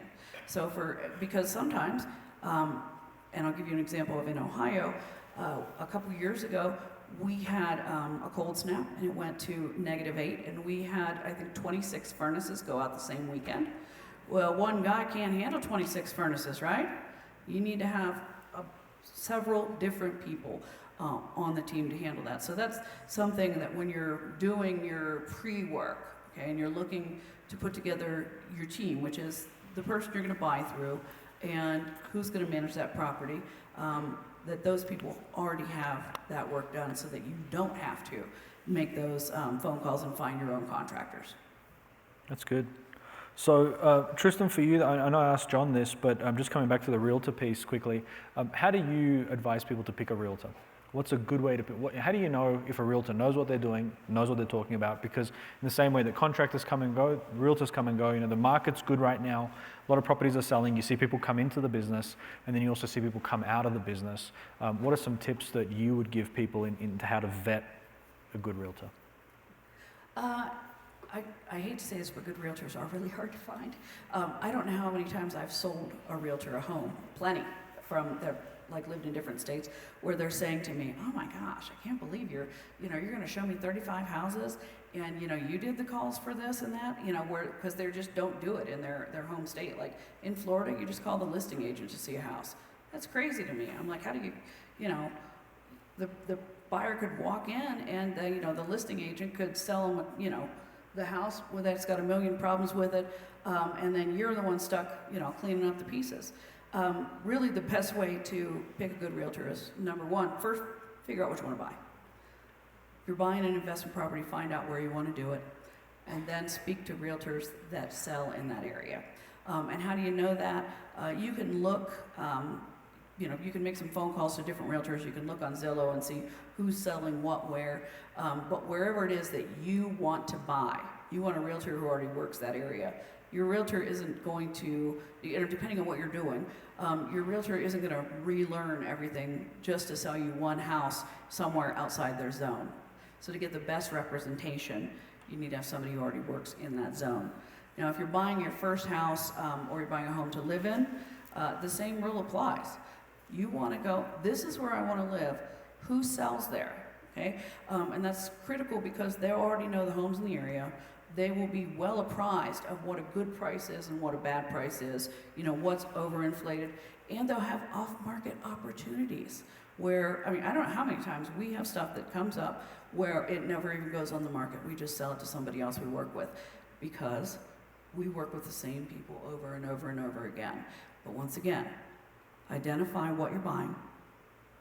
So because sometimes, and I'll give you an example of in Ohio, a couple years ago, we had a cold snap and it went to -8, and we had, I think, 26 furnaces go out the same weekend. Well, one guy can't handle 26 furnaces, right? You need to have several different people on the team to handle that. So that's something that when you're doing your pre-work, okay, and you're looking to put together your team, which is the person you're going to buy through and who's going to manage that property, that those people already have that work done so that you don't have to make those phone calls and find your own contractors. That's good. So Tristan, for you, I know I asked John this, but I'm just coming back to the realtor piece quickly. How do you advise people to pick a realtor? What's a good way to pick? How do you know if a realtor knows what they're doing, knows what they're talking about? Because in the same way that contractors come and go, realtors come and go, you know, the market's good right now. A lot of properties are selling. You see people come into the business, and then you also see people come out of the business. What are some tips that you would give people into how to vet a good realtor? I hate to say this, but good realtors are really hard to find. I don't know how many times I've sold a realtor a home, plenty, from their, like, lived in different states, where they're saying to me, oh my gosh, I can't believe you're going to show me 35 houses, and, you know, you did the calls for this and that, you know, because they just don't do it in their home state. Like, in Florida, you just call the listing agent to see a house. That's crazy to me. I'm like, how do you know, the buyer could walk in, and, you know, the listing agent could sell them, you know, the house that's got a million problems with it, and then you're the one stuck, you know, cleaning up the pieces. Really, the best way to pick a good realtor is, number one, first, figure out what you want to buy. If you're buying an investment property, find out where you want to do it, and then speak to realtors that sell in that area. And how do you know that? You can look, you know, you can make some phone calls to different realtors. You can look on Zillow and see who's selling what where. But wherever it is that you want to buy, you want a realtor who already works that area. Your realtor isn't going to, depending on what you're doing, your realtor isn't going to relearn everything just to sell you one house somewhere outside their zone. So to get the best representation, you need to have somebody who already works in that zone. Now, if you're buying your first house or you're buying a home to live in, the same rule applies. You want to go, this is where I want to live. Who sells there? Okay? And that's critical because they already know the homes in the area. They will be well apprised of what a good price is and what a bad price is, you know, what's overinflated, and they'll have off-market opportunities where, I mean, I don't know how many times we have stuff that comes up where it never even goes on the market. We just sell it to somebody else we work with because we work with the same people over and over and over again. But once again, identify what you're buying,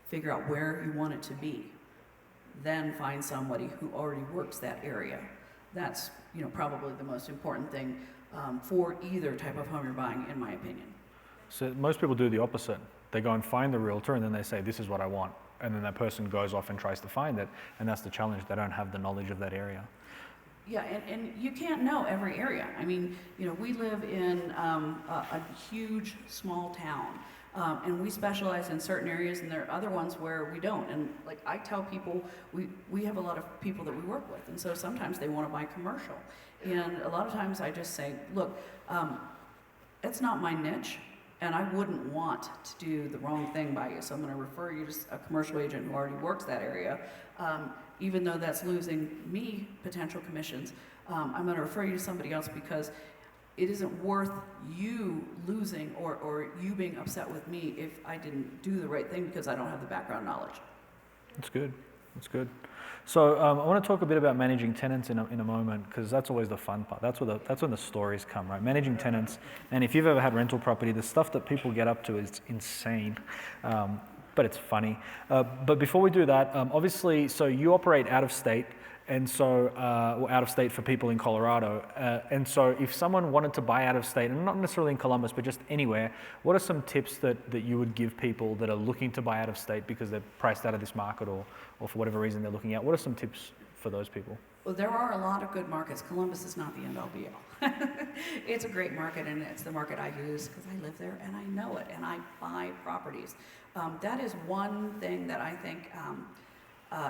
figure out where you want it to be, then find somebody who already works that area. That's, you know, probably the most important thing for either type of home you're buying, in my opinion. So most people do the opposite. They go and find the realtor and then they say, this is what I want. And then that person goes off and tries to find it. And that's the challenge. They don't have the knowledge of that area. Yeah, and you can't know every area. I mean, we live in a huge, small town, and we specialize in certain areas, and there are other ones where we don't. And like I tell people, we have a lot of people that we work with, and so sometimes they want to buy commercial. And a lot of times I just say, look, it's not my niche, and I wouldn't want to do the wrong thing by you, so I'm going to refer you to a commercial agent who already works that area. Even though that's losing me potential commissions, I'm going to refer you to somebody else because it isn't worth you losing or you being upset with me if I didn't do the right thing because I don't have the background knowledge. That's good. That's good. So I want to talk a bit about managing tenants in a moment, because that's always the fun part. That's when the stories come, right? Managing tenants. And if you've ever had rental property, the stuff that people get up to is insane. But it's funny. But before we do that, obviously, so you operate out of state, and so, well, out of state for people in Colorado. And so if someone wanted to buy out of state, and not necessarily in Columbus, but just anywhere, what are some tips that you would give people that are looking to buy out of state because they're priced out of this market or for whatever reason they're looking at? What are some tips for those people? Well, there are a lot of good markets. Columbus is not the end-all be-all. It's a great market, and it's the market I use because I live there and I know it, and I buy properties. That is one thing that I think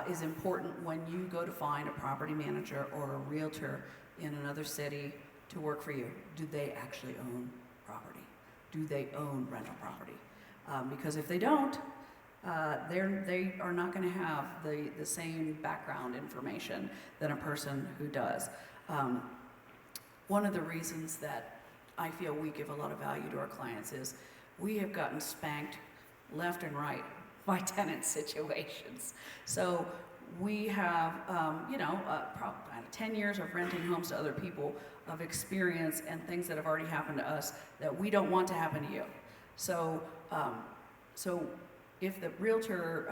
is important when you go to find a property manager or a realtor in another city to work for you. Do they actually own property? Do they own rental property? Because if they don't, they are not going to have the same background information than a person who does. One of the reasons that I feel we give a lot of value to our clients is we have gotten spanked left and right by tenant situations. So we have, 10 years of renting homes to other people, of experience and things that have already happened to us that we don't want to happen to you. So, if the realtor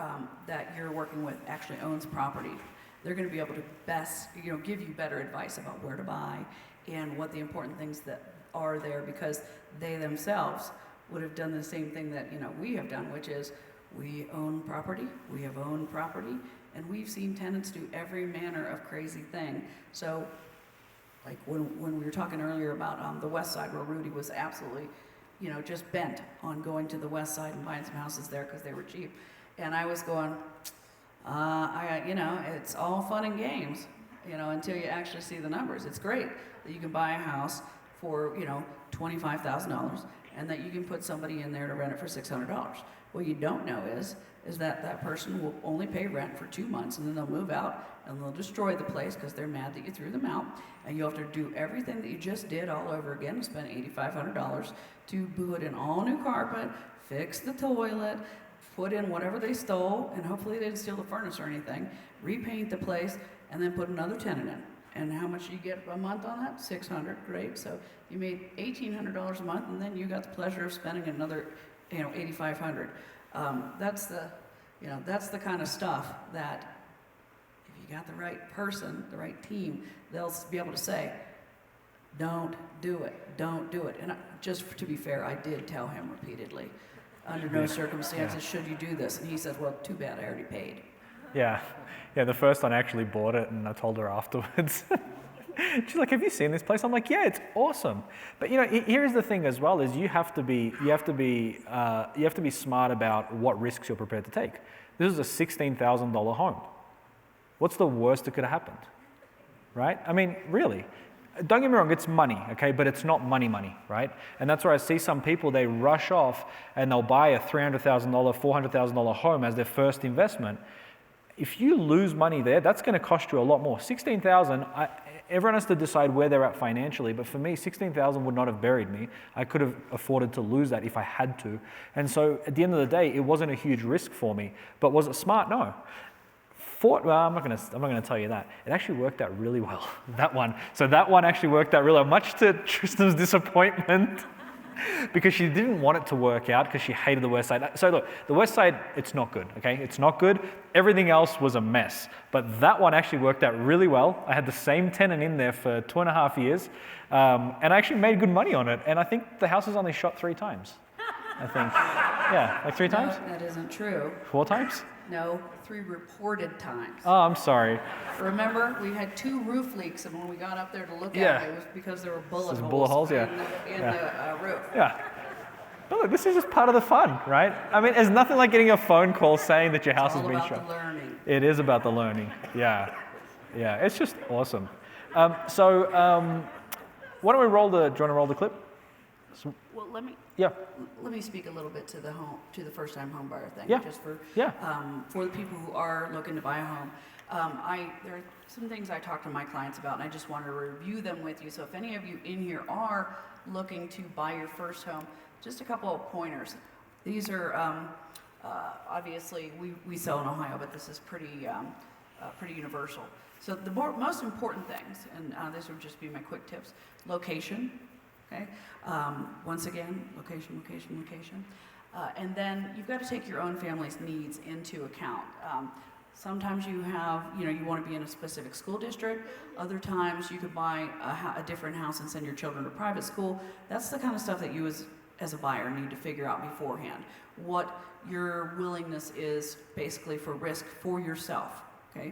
that you're working with actually owns property, they're going to be able to best, give you better advice about where to buy and what the important things that are there, because they themselves would have done the same thing that we have done, which is we own property, we have owned property, and we've seen tenants do every manner of crazy thing. So, like when we were talking earlier about the west side, where Rudy was absolutely, just bent on going to the west side and buying some houses there because they were cheap, and I was going, it's all fun and games, until you actually see the numbers. It's great that you can buy a house for $25,000, and that you can put somebody in there to rent it for $600. What you don't know is that person will only pay rent for 2 months, and then they'll move out and they'll destroy the place because they're mad that you threw them out, and you have to do everything that you just did all over again and spend $8,500 to put in all new carpet, fix the toilet, put in whatever they stole, and hopefully they didn't steal the furnace or anything, repaint the place, and then put another tenant in. And how much you get a month on that? $600, great. So you made $1,800 a month, and then you got the pleasure of spending another, $8,500. That's the kind of stuff that if you got the right person, the right team, they'll be able to say, don't do it, don't do it. And just to be fair, I did tell him repeatedly, under no circumstances should you do this. And he said, well, too bad, I already paid. Yeah, the first one I actually bought it, and I told her afterwards. She's like, have you seen this place? I'm like, yeah, it's awesome. But here's the thing as well: is you have to be smart about what risks you're prepared to take. This is a $16,000 home. What's the worst that could have happened, right? I mean, really. Don't get me wrong, it's money, okay, but it's not money, right? And that's where I see some people, they rush off and they'll buy a $300,000, $400,000 home as their first investment. If you lose money there, that's going to cost you a lot more. $16,000, everyone has to decide where they're at financially, but for me, $16,000 would not have buried me. I could have afforded to lose that if I had to. And so at the end of the day, it wasn't a huge risk for me. But was it smart? No. Well, I'm not going to tell you that. It actually worked out really well, that one. So that one actually worked out really well, much to Tristan's disappointment, because she didn't want it to work out because she hated the west side. So look, the west side, it's not good, okay? It's not good. Everything else was a mess. But that one actually worked out really well. I had the same tenant in there for 2.5 years, and I actually made good money on it. And I think the house was only shot 3 times. I think. Yeah, like 3 times? No, that isn't true. 4 times? No, 3 reported times. Oh, I'm sorry. Remember, we had 2 roof leaks, and when we got up there to look Yeah. at it, it was because there were bullet There's holes, bullet holes, in, yeah. the roof. Yeah. But look, this is just part of the fun, right? I mean, there's nothing like getting a phone call saying that your house It's has all been about shot. the learning. It is about the learning. Yeah. Yeah, it's just awesome. Why don't we roll the, do you want to roll the clip? Well, Yeah. let me speak a little bit to the first-time home buyer thing, Yeah. just for Yeah. for the people who are looking to buy a home. There are some things I talk to my clients about, and I just want to review them with you. So if any of you in here are looking to buy your first home, just a couple of pointers. These are obviously we sell in Ohio, but this is pretty universal. So the most important things, and these would just be my quick tips: location. Okay. Once again, location, location, location. And then you've got to take your own family's needs into account. Sometimes you want to be in a specific school district. Other times you could buy a different house and send your children to private school. That's the kind of stuff that you as a buyer need to figure out beforehand. What your willingness is basically for risk for yourself. Okay.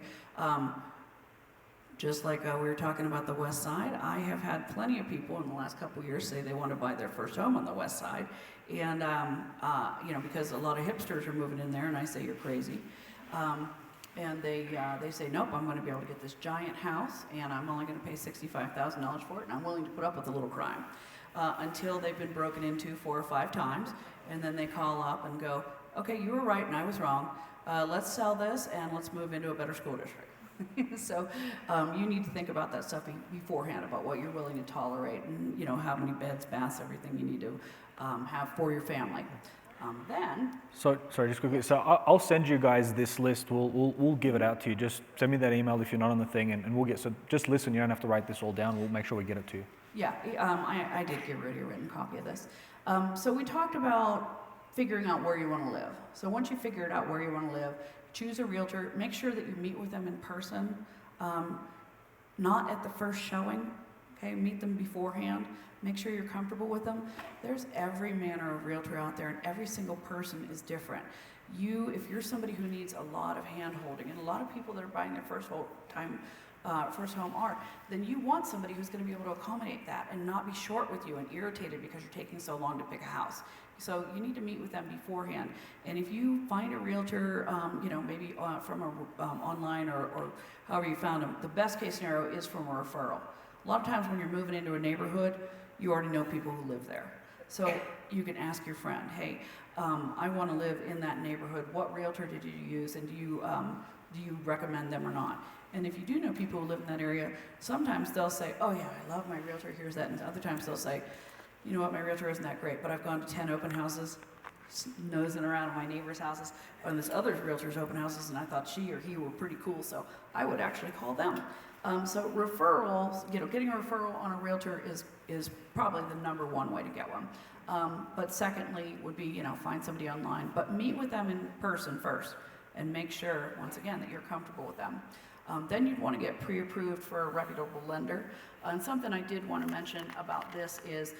Just like we were talking about the West Side, I have had plenty of people in the last couple of years say they want to buy their first home on the West Side, and because a lot of hipsters are moving in there, and I say you're crazy, and they say nope, I'm going to be able to get this giant house, and I'm only going to pay $65,000 for it, and I'm willing to put up with a little crime, until they've been broken into 4 or 5 times, and then they call up and go, okay, you were right and I was wrong. Let's sell this and let's move into a better school district. So you need to think about that stuff beforehand, about what you're willing to tolerate, and how many beds, baths, everything you need to have for your family. So sorry, just quickly. So I'll send you guys this list. We'll give it out to you. Just send me that email if you're not on the thing, and we'll get. So just listen. You don't have to write this all down. We'll make sure we get it to you. Yeah, I did give Rudy a written copy of this. So we talked about figuring out where you want to live. So once you figured out where you want to live, choose a realtor. Make sure that you meet with them in person, not at the first showing. Okay, meet them beforehand. Make sure you're comfortable with them. There's every manner of realtor out there, and every single person is different. If you're somebody who needs a lot of hand-holding, and a lot of people that are buying their first home are, then you want somebody who's going to be able to accommodate that and not be short with you and irritated because you're taking so long to pick a house. So you need to meet with them beforehand. And if you find a realtor, maybe from online or however you found them, the best case scenario is from a referral. A lot of times when you're moving into a neighborhood, you already know people who live there. So you can ask your friend, hey, I want to live in that neighborhood. What realtor did you use, and do you recommend them or not? And if you do know people who live in that area, sometimes they'll say, oh yeah, I love my realtor, here's that. And other times they'll say, you know what, my realtor isn't that great, but I've gone to 10 open houses, nosing around at my neighbors' houses, and this other realtor's open houses, and I thought she or he were pretty cool, so I would actually call them. So referrals, getting a referral on a realtor is probably the number one way to get one. But secondly would be, find somebody online, but meet with them in person first and make sure, once again, that you're comfortable with them. Then you'd want to get pre-approved for a reputable lender. And something I did want to mention about this is,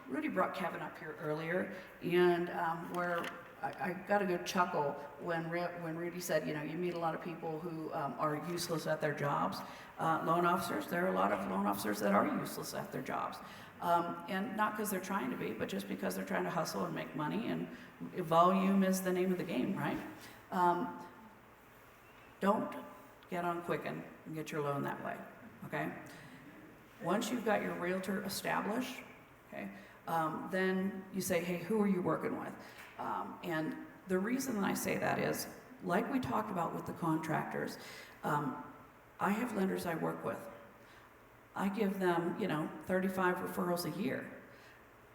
Rudy brought Kevin up here earlier, and where I got a good chuckle when Rudy said, you meet a lot of people who are useless at their jobs. Loan officers, there are a lot of loan officers that are useless at their jobs. And not because they're trying to be, but just because they're trying to hustle and make money, and volume is the name of the game, right? Don't get on Quicken and get your loan that way, okay? Once you've got your realtor established, okay, then you say, hey, who are you working with? And the reason that I say that is, like we talked about with the contractors, I have lenders I work with. I give them, 35 referrals a year.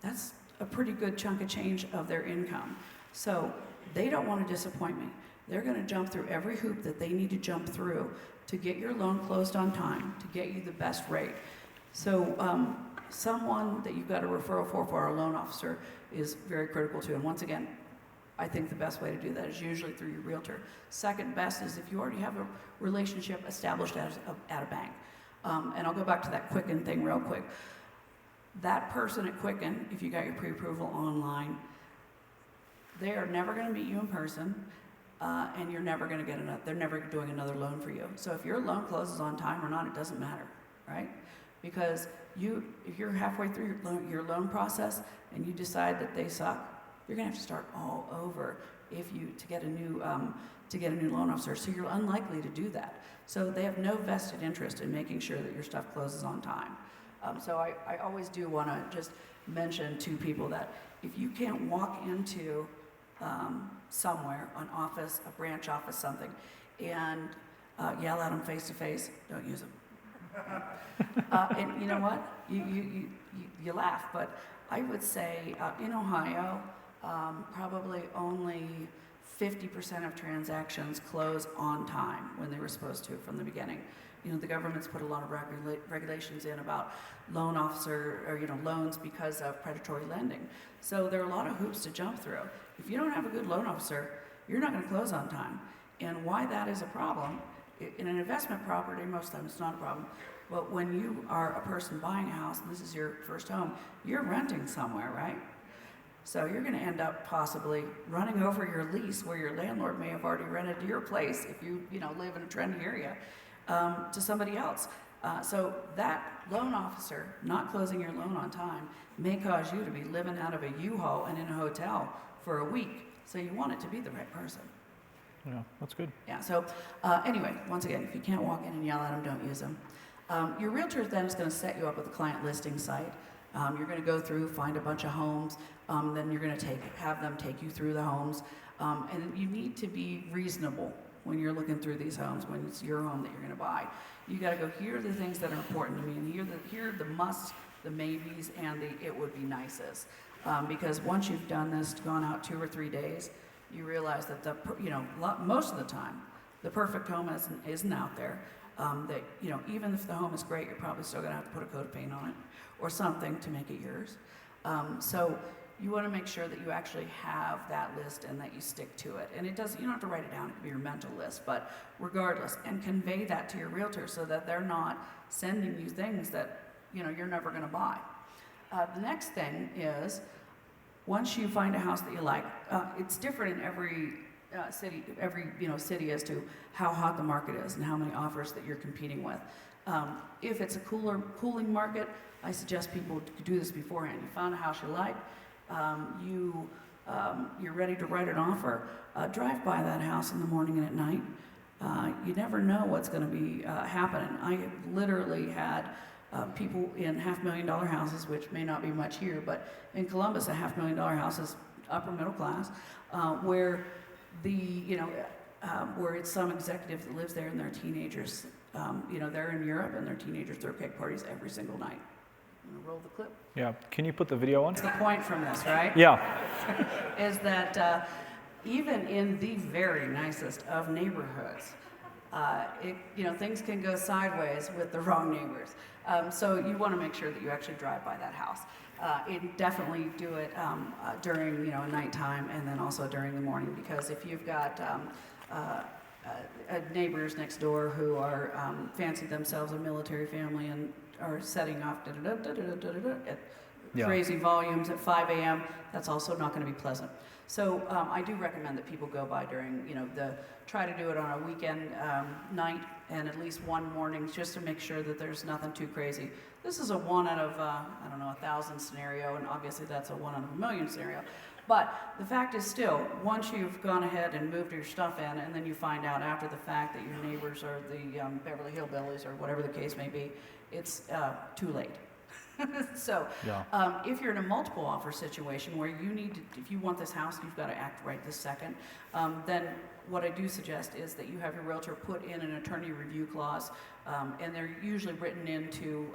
That's a pretty good chunk of change of their income. So they don't want to disappoint me. They're going to jump through every hoop that they need to jump through to get your loan closed on time, to get you the best rate. So someone that you've got a referral for our loan officer is very critical too. And once again, I think the best way to do that is usually through your realtor. Second best is if you already have a relationship established at a bank. And I'll go back to that Quicken thing real quick. That person at Quicken, if you got your pre-approval online, they are never going to meet you in person, and you're never going to get another. They're never doing another loan for you. So if your loan closes on time or not, it doesn't matter, right? Because if you're halfway through your loan process and you decide that they suck, you're going to have to start all over to get a new loan officer. So you're unlikely to do that. So they have no vested interest in making sure that your stuff closes on time. So I always do want to just mention to people that if you can't walk into somewhere, an office, a branch office, something, and yell at them face to face, don't use them. And you know what? You laugh, but I would say in Ohio, probably only 50% of transactions close on time when they were supposed to from the beginning. You know, the government's put a lot of regulations in about loan officer or, loans because of predatory lending. So there are a lot of hoops to jump through. If you don't have a good loan officer, you're not going to close on time. And why that is a problem, in an investment property, most of the time it's not a problem. But when you are a person buying a house and this is your first home, you're renting somewhere, right? So you're going to end up possibly running over your lease where your landlord may have already rented your place if you live in a trendy area to somebody else. So that loan officer not closing your loan on time may cause you to be living out of a U-Haul and in a hotel for a week. So you want it to be the right person. Yeah, that's good. Yeah, so anyway, once again, if you can't walk in and yell at them, don't use them. Your realtor then is going to set you up with a client listing site. You're going to go through, find a bunch of homes, then you're going to have them take you through the homes. And you need to be reasonable when you're looking through these homes, when it's your home that you're going to buy. You got to go, here are the things that are important to me, and here are the musts, the maybes, and the it would be nices. Because once you've done this, gone out 2 or 3 days, you realize that most of the time, the perfect home isn't out there. That even if the home is great, you're probably still going to have to put a coat of paint on it or something to make it yours. So you want to make sure that you actually have that list and that you stick to it. And you don't have to write it down, it can be your mental list, but regardless, and convey that to your realtor so that they're not sending you things that you're never going to buy. The next thing is, once you find a house that you like, it's different in every city as to how hot the market is and how many offers that you're competing with. If it's a cooling market, I suggest people do this beforehand. You found a house you like, you're ready to write an offer. Drive by that house in the morning and at night. You never know what's going to be happening. I literally had people in $500,000 houses, which may not be much here, but in Columbus, a $500,000 house is upper middle class, where where it's some executive that lives there and their teenagers, they're in Europe and their teenagers throw cake parties every single night. I'm gonna roll the clip. Yeah, can you put the video on? That's the point from this, right? Yeah. Is that even in the very nicest of neighborhoods, things can go sideways with the wrong neighbors. So you want to make sure that you actually drive by that house. Definitely do it during nighttime and then also during the morning, because if you've got neighbors next door who are fancy themselves a military family and are setting off at crazy volumes at 5 a.m., that's also not going to be pleasant. So I do recommend that people go by during, try to do it on a weekend night and at least one morning, just to make sure that there's nothing too crazy. This is a 1 out of, 1,000 scenario, and obviously that's a 1 out of 1,000,000 scenario. But the fact is still, once you've gone ahead and moved your stuff in, and then you find out after the fact that your neighbors are the Beverly Hillbillies or whatever the case may be, it's too late. So, if you're in a multiple offer situation where if you want this house, you've got to act right this second, then what I do suggest is that you have your realtor put in an attorney review clause, and they're usually written into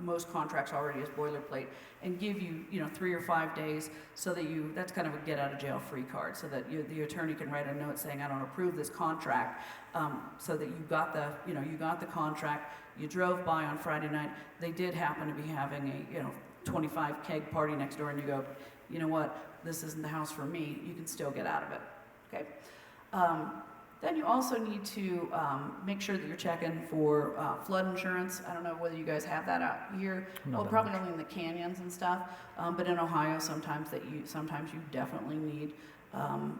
most contracts already as boilerplate, and give you 3 or 5 days so that that's kind of a get out of jail free card, so that the attorney can write a note saying, I don't approve this contract, so that you got the contract. You drove by on Friday night. They did happen to be having a 25 keg party next door, and you go, you know what? This isn't the house for me. You can still get out of it. Okay. Then you also need to make sure that you're checking for flood insurance. I don't know whether you guys have that out here. Not Well, that probably much. only in the canyons and stuff. But in Ohio, sometimes you definitely need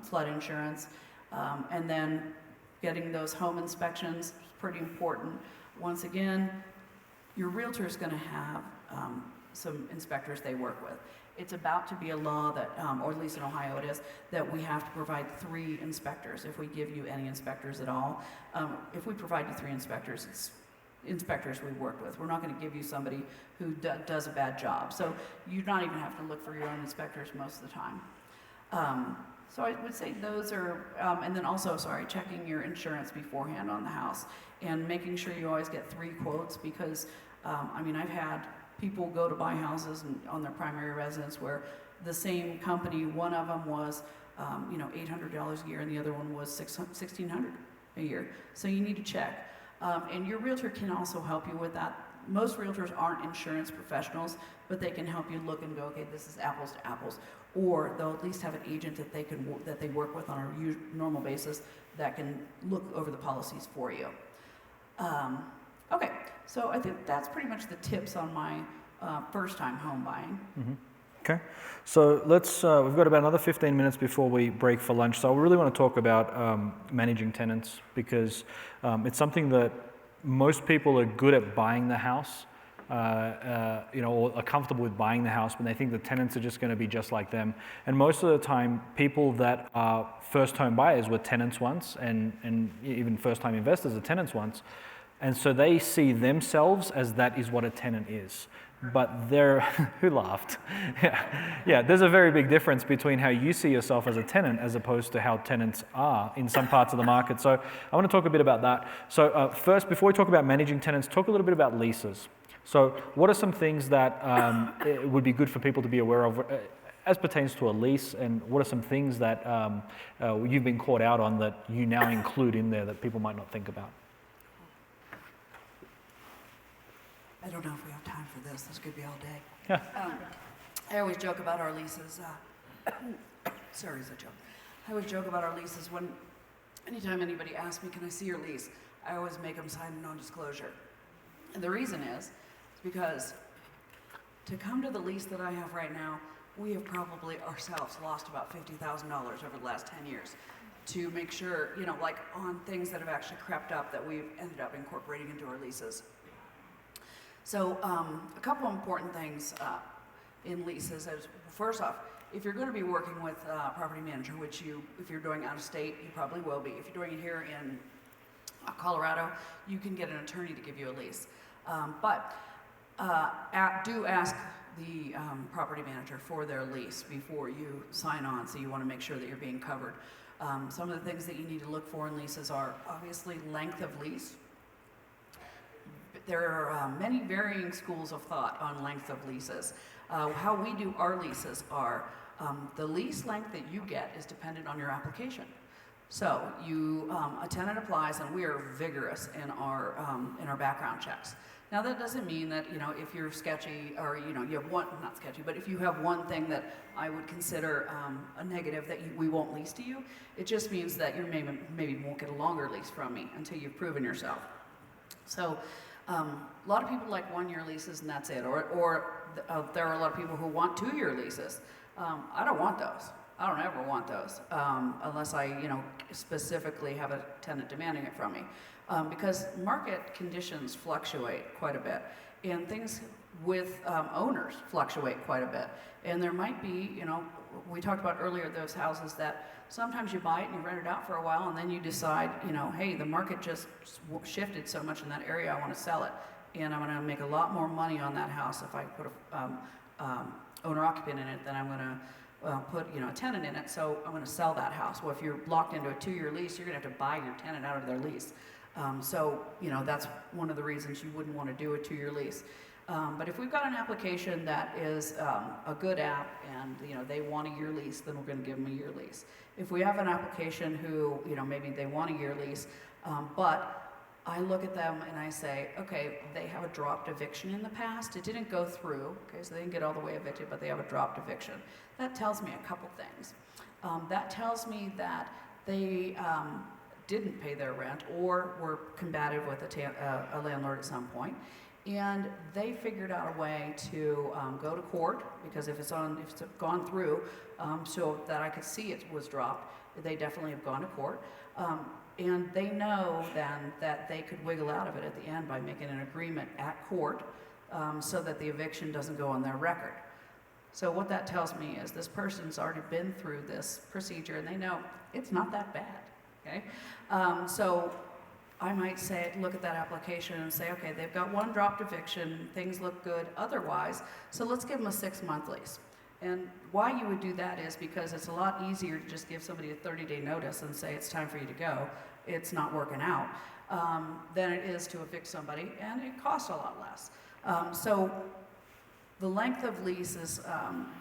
flood insurance. And then getting those home inspections is pretty important. Once again, your realtor is going to have some inspectors they work with. It's about to be a law that, or at least in Ohio it is, that we have to provide 3 inspectors if we give you any inspectors at all. If we provide you 3 inspectors, it's inspectors we work with. We're not going to give you somebody who does a bad job. So you not even have to look for your own inspectors most of the time. So I would say those are, and then also, checking your insurance beforehand on the house and making sure you always get 3 quotes because, I've had people go to buy houses on their primary residence where the same company, one of them was, $800 a year and the other one was $1,600 a year. So you need to check. And your realtor can also help you with that. Most realtors aren't insurance professionals, but they can help you look and go, okay, this is apples to apples. Or they'll at least have an agent that they work with on a normal basis that can look over the policies for you. Okay, so I think that's pretty much the tips on my first-time home buying. Okay, so let's, we've got about another 15 minutes before we break for lunch. So I really want to talk about managing tenants because it's something that most people are good at buying the house, or are comfortable with buying the house, but they think the tenants are just going to be just like them. And most of the time, people that are first home buyers were tenants once, and even first time investors are tenants once. And so they see themselves as that is what a tenant is. But they're, who laughed? Yeah, there's a very big difference between how you see yourself as a tenant as opposed to how tenants are in some parts of the market. So I want to talk a bit about that. So first, before we talk about managing tenants, talk a little bit about leases. So what are some things that it would be good for people to be aware of as pertains to a lease, and what are some things that you've been caught out on that you now include in there that people might not think about? I don't know if we have time for this. This could be all day. I always joke about our leases. Sorry, it's a joke. I always joke about our leases anytime anybody asks me, can I see your lease? I always make them sign a non-disclosure. And the reason is because to come to the lease that I have right now, we have probably ourselves lost about $50,000 over the last 10 years to make sure, like on things that have actually crept up that we've ended up incorporating into our leases. So a couple of important things in leases is, first off, if you're going to be working with a property manager, which if you're doing out of state, you probably will be. If you're doing it here in Colorado, you can get an attorney to give you a lease. But do ask the property manager for their lease before you sign on, so you want to make sure that you're being covered. Some of the things that you need to look for in leases are obviously length of lease. There are many varying schools of thought on length of leases. How we do our leases are, the lease length that you get is dependent on your application. So a tenant applies and we are vigorous in our background checks. Now that doesn't mean that, if you're sketchy or, you have not sketchy, but if you have one thing that I would consider a negative that we won't lease to you, it just means that you maybe won't get a longer lease from me until you've proven yourself. So a lot of people like 1-year leases and that's it, or there are a lot of people who want 2-year leases. I don't want those. I don't ever want those unless I, specifically have a tenant demanding it from me, because market conditions fluctuate quite a bit, and things with owners fluctuate quite a bit. And there might be, we talked about earlier those houses that sometimes you buy it and you rent it out for a while, and then you decide, hey, the market just shifted so much in that area, I want to sell it, and I'm going to make a lot more money on that house if I put a owner occupant in it than I'm going to put a tenant in it, so I'm going to sell that house. Well, if you're locked into a 2-year lease, you're going to have to buy your tenant out of their lease. So that's one of the reasons you wouldn't want to do a 2-year lease. But if we've got an application that is a good app and they want a year lease, then we're going to give them a year lease. If we have an application who maybe they want a year lease, but I look at them and I say, okay, they have a dropped eviction in the past. It didn't go through, okay, so they didn't get all the way evicted, but they have a dropped eviction. That tells me a couple things. That tells me that they didn't pay their rent or were combative with a landlord at some point. And they figured out a way to go to court, because if it's gone through, so that I could see it was dropped, they definitely have gone to court. And they know then that they could wiggle out of it at the end by making an agreement at court, so that the eviction doesn't go on their record. So what that tells me is this person's already been through this procedure and they know it's not that bad, okay? So I might say, look at that application and say, okay, they've got one dropped eviction, things look good otherwise, so let's give them a 6-month lease. And why you would do that is because it's a lot easier to just give somebody a 30-day notice and say it's time for you to go, it's not working out, than it is to evict somebody, and it costs a lot less. So the length of lease is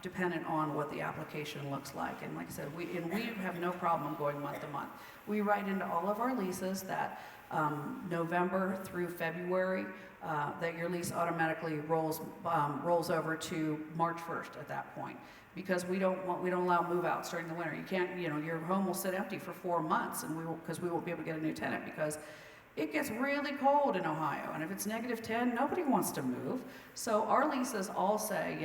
dependent on what the application looks like. And like I said, we have no problem going month to month. We write into all of our leases that November through February, that your lease automatically rolls over to March 1st at that point, because we don't allow move-outs during the winter. You can't, your home will sit empty for 4 months, and because we won't be able to get a new tenant, because it gets really cold in Ohio, and if it's -10, nobody wants to move. So our leases all say,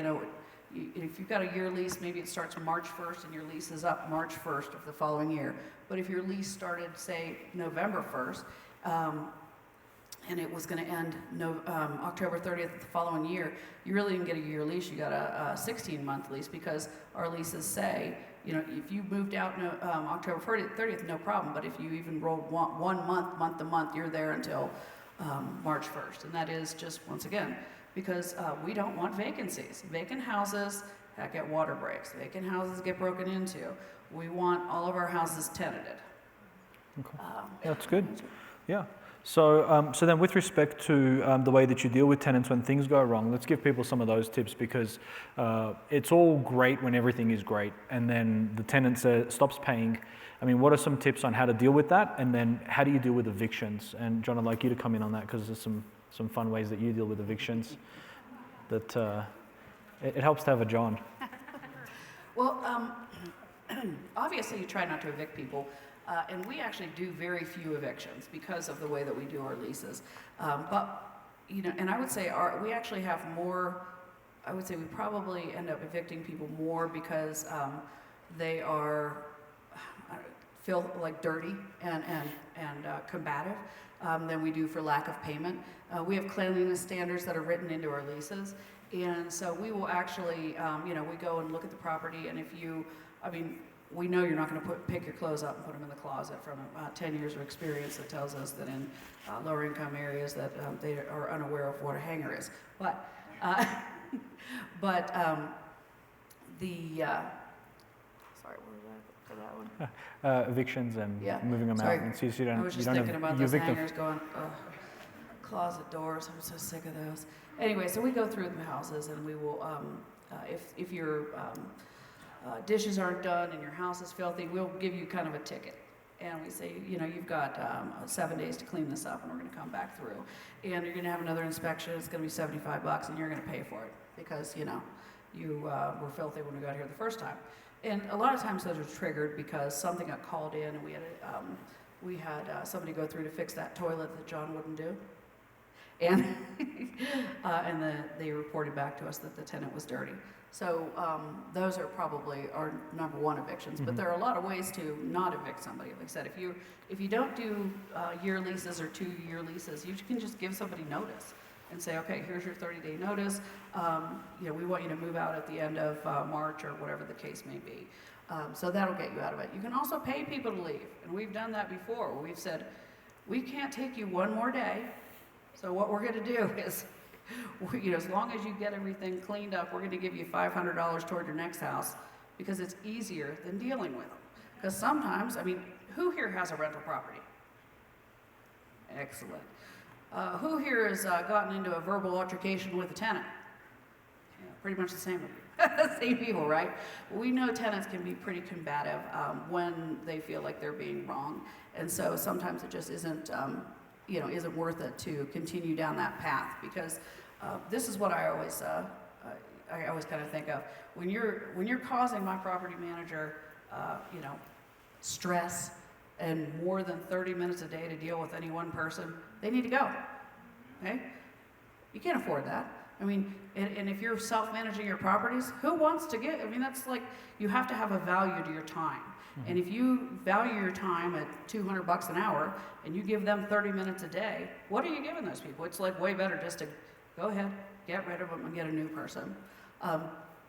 if you've got a year lease, maybe it starts March 1st and your lease is up March 1st of the following year. But if your lease started, say, November 1st, and it was going to end October 30th of the following year, you really didn't get a year lease, you got a 16-month lease, because our leases say, if you moved out October 30th, no problem, but if you even rolled one month to month, you're there until March 1st. And that is just, once again, because we don't want vacancies. Vacant houses get water breaks. Vacant houses get broken into. We want all of our houses tenanted. Okay. That's good. Yeah. So, so then with respect to the way that you deal with tenants when things go wrong, let's give people some of those tips, because it's all great when everything is great and then the tenant stops paying. I mean, what are some tips on how to deal with that? And then how do you deal with evictions? And John, I'd like you to come in on that, because there's some fun ways that you deal with evictions that it helps to have a John. Well, obviously you try not to evict people. And we actually do very few evictions because of the way that we do our leases. And I would say we actually have more, I would say we probably end up evicting people more because they feel like dirty and combative than we do for lack of payment. We have cleanliness standards that are written into our leases. And so we will actually, we go and look at the property, and we know you're not going to pick your clothes up and put them in the closet from 10 years of experience that tells us that in lower income areas that they are unaware of what a hanger is. But sorry, what was that for that one? Evictions and moving them sorry. out. And so you don't, I was just thinking about those hangers going, closet doors, I'm so sick of those. Anyway, so we go through the houses, and we will, if your dishes aren't done and your house is filthy, we'll give you kind of a ticket. And we say, you've got 7 days to clean this up, and we're going to come back through. And you're going to have another inspection. It's going to be $75, and you're going to pay for it because, you were filthy when we got here the first time. And a lot of times those are triggered because something got called in, and we had somebody go through to fix that toilet that John wouldn't do. And they reported back to us that the tenant was dirty. So those are probably our number one evictions. But there are a lot of ways to not evict somebody. Like I said, if you don't do year leases or 2-year leases, you can just give somebody notice and say, okay, here's your 30-day notice. We want you to move out at the end of March or whatever the case may be. So that'll get you out of it. You can also pay people to leave, and we've done that before. We've said, we can't take you one more day. So what we're going to do is, as long as you get everything cleaned up, we're going to give you $500 toward your next house, because it's easier than dealing with them. Because sometimes, who here has a rental property? Excellent. Who here has gotten into a verbal altercation with a tenant? Yeah, pretty much the same same people, right? We know tenants can be pretty combative when they feel like they're being wrong, and so sometimes it just isn't worth it to continue down that path, because this is what I always kind of think of. When you're causing my property manager, stress, and more than 30 minutes a day to deal with any one person, they need to go. Okay? You can't afford that. I mean, and if you're self-managing your properties, who wants to get, I mean, that's like, you have to have a value to your time. And if you value your time at $200 an hour and you give them 30 minutes a day, what are you giving those people? It's like way better just to go ahead, get rid of them and get a new person.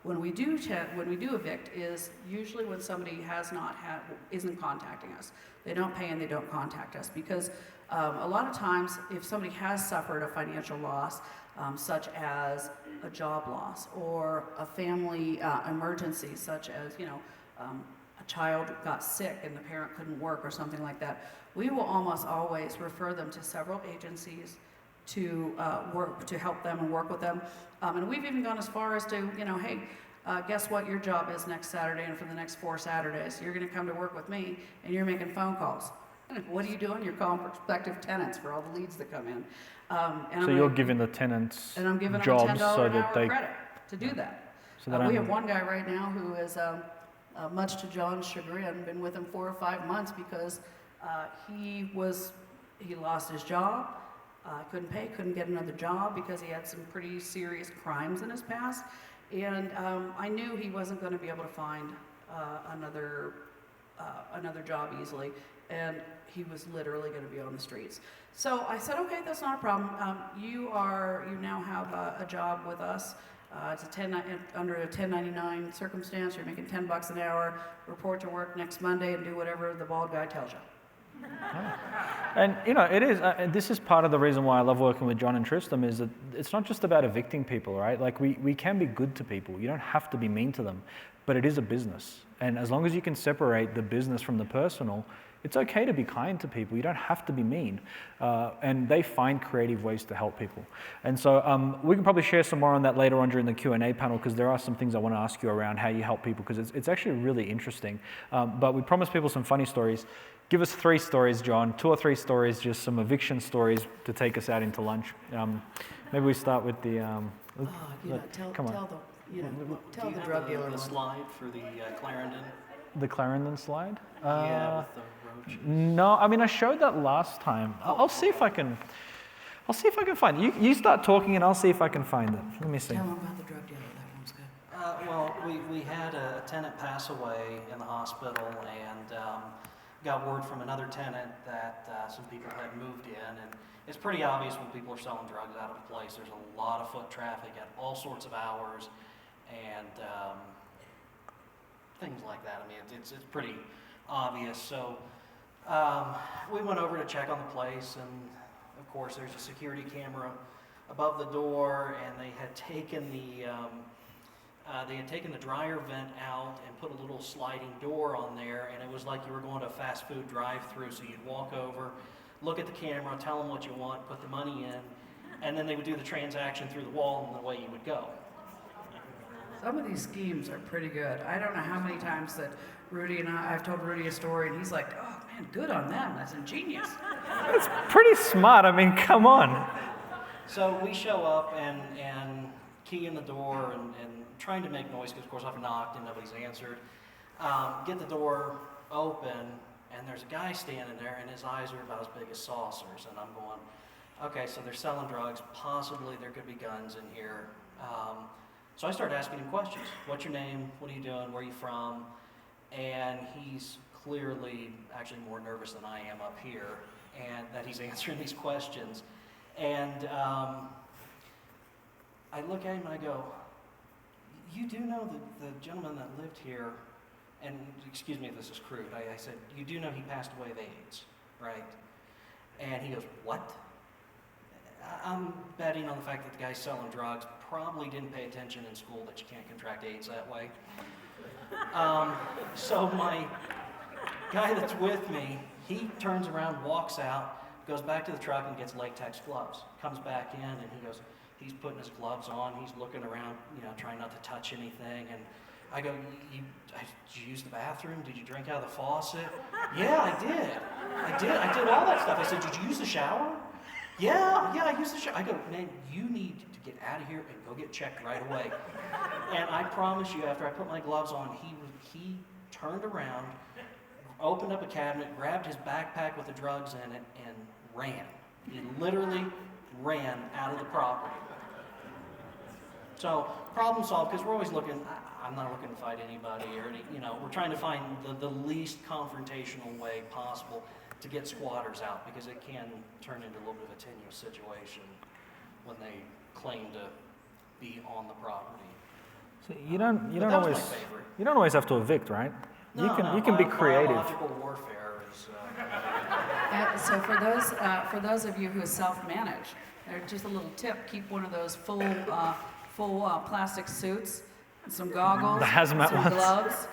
When we do evict is usually when somebody isn't contacting us. They don't pay and they don't contact us because a lot of times if somebody has suffered a financial loss, such as a job loss or a family emergency, such as, a child got sick and the parent couldn't work or something like that, we will almost always refer them to several agencies to help them and work with them. And we've even gone as far as to, hey, guess what your job is next Saturday and for the next 4 Saturdays? You're going to come to work with me and you're making phone calls. What are you doing? You're calling prospective tenants for all the leads that come in. So you're giving the tenants and I'm giving jobs them $10 so an that hour they credit to do that. So We have one guy right now who is, much to John's chagrin, been with him 4 or 5 months because he lost his job, couldn't pay, couldn't get another job because he had some pretty serious crimes in his past, and I knew he wasn't going to be able to find another job easily, and he was literally going to be on the streets. So I said, okay, that's not a problem. You now have a job with us. It's under a 1099 circumstance. You're making $10 an hour. Report to work next Monday and do whatever the bald guy tells you. And it is. This is part of the reason why I love working with John and Tristan is that it's not just about evicting people, right? Like we can be good to people. You don't have to be mean to them, but it is a business. And as long as you can separate the business from the personal, it's okay to be kind to people. You don't have to be mean. And they find creative ways to help people. And so we can probably share some more on that later on during the Q&A panel because there are some things I want to ask you around how you help people because it's actually really interesting. But we promised people some funny stories. Give us 3 stories, John. 2 or 3 stories, just some eviction stories to take us out into lunch. Maybe we start with the... Tell the drug dealer the one. slide for the Clarendon. The Clarendon slide? Yeah, with the roaches. No, I mean I showed that last time. I'll see if I can. I'll see if I can find it. You start talking and I'll see if I can find it. Let me see. Tell them about the drug dealer. That one's good. Well, we had a tenant pass away in the hospital and got word from another tenant that some people had moved in. And it's pretty obvious when people are selling drugs out of a place. There's a lot of foot traffic at all sorts of hours and things like that. I mean, it's pretty obvious. So we went over to check on the place, and of course, there's a security camera above the door, and they had taken the dryer vent out and put a little sliding door on there, and it was like you were going to a fast food drive-through. So you'd walk over, look at the camera, tell them what you want, put the money in, and then they would do the transaction through the wall, and away you would go. Some of these schemes are pretty good. I don't know how many times that I've told Rudy a story, and he's like, oh man, good on them. That's ingenious. It's pretty smart. I mean, come on. So we show up and key in the door and trying to make noise because, of course, I've knocked and nobody's answered. Get the door open, and there's a guy standing there, and his eyes are about as big as saucers. And I'm going, okay, so they're selling drugs. Possibly there could be guns in here. So I started asking him questions. What's your name? What are you doing? Where are you from? And he's clearly actually more nervous than I am up here, and that he's answering these questions. And I look at him and I go, you do know the gentleman that lived here, and excuse me if this is crude, I said, you do know he passed away of AIDS, right? And he goes, what? I'm betting on the fact that the guy selling drugs probably didn't pay attention in school that you can't contract AIDS that way. So my guy that's with me, he turns around, walks out, goes back to the truck and gets latex gloves. Comes back in and he goes, he's putting his gloves on, he's looking around, trying not to touch anything. And I go, did you use the bathroom? Did you drink out of the faucet? Yeah, I did all that stuff. I said, did you use the shower? Yeah, I used the shower. I go, man, you need to get out of here and go get checked right away. And I promise you, after I put my gloves on, he turned around, opened up a cabinet, grabbed his backpack with the drugs in it, and ran. He literally ran out of the property. So, problem solved, because we're always looking, I'm not looking to fight anybody, or we're trying to find the least confrontational way possible to get squatters out, because it can turn into a little bit of a tenuous situation when they claim to be on the property. So you don't But that was always my favorite. you don't always have to evict, right? No, you can be creative. Biological warfare is. So for those of you who self-manage, there's just a little tip: keep one of those full plastic suits, some goggles, The hazmat some ones. gloves.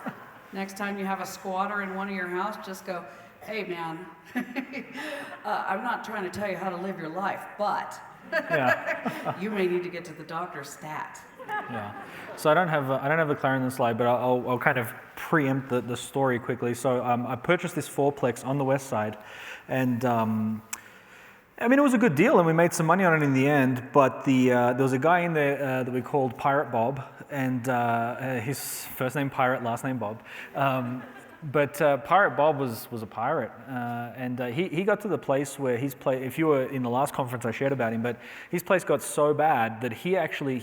Next time you have a squatter in one of your house, just go, "Hey, man, I'm not trying to tell you how to live your life, but Yeah. you may need to get to the doctor stat." Yeah. So I don't have the Clarendon slide, but I'll kind of preempt the story quickly. So I purchased this fourplex on the west side, and I mean, it was a good deal, and we made some money on it in the end. But there was a guy in there that we called Pirate Bob, and his first name Pirate, last name Bob. But Pirate Bob was a pirate, and he got to the place where his place, if you were in the last conference I shared about him, but his place got so bad that he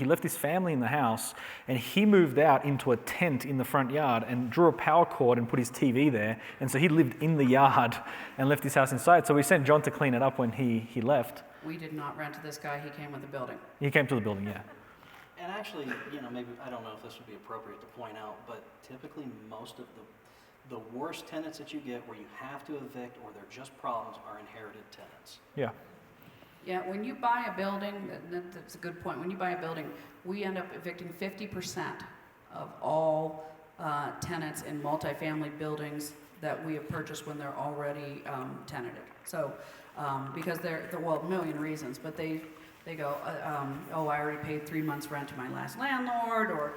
left his family in the house, and he moved out into a tent in the front yard and drew a power cord and put his TV there, and so he lived in the yard and left his house inside. So we sent John to clean it up when he left. We did not rent to this guy. He came with the building. He came to the building, yeah. And actually, maybe, I don't know if this would be appropriate to point out, but typically most of the worst tenants that you get where you have to evict or they're just problems are inherited tenants. Yeah. Yeah, when you buy a building, that's a good point. When you buy a building, we end up evicting 50% of all tenants in multifamily buildings that we have purchased when they're already tenanted. So, because they're a million reasons, but they go, I already paid 3 months rent to my last landlord, or,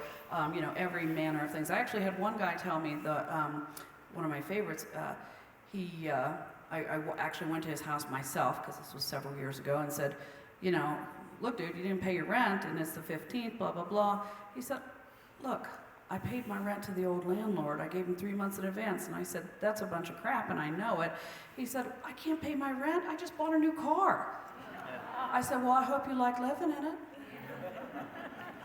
every manner of things. I actually had one guy tell me, one of my favorites, I actually went to his house myself, because this was several years ago, and said, look, dude, you didn't pay your rent, and it's the 15th, blah, blah, blah. He said, look, I paid my rent to the old landlord. I gave him 3 months in advance. And I said, that's a bunch of crap, and I know it. He said, I can't pay my rent. I just bought a new car. I said, well, I hope you like living in it.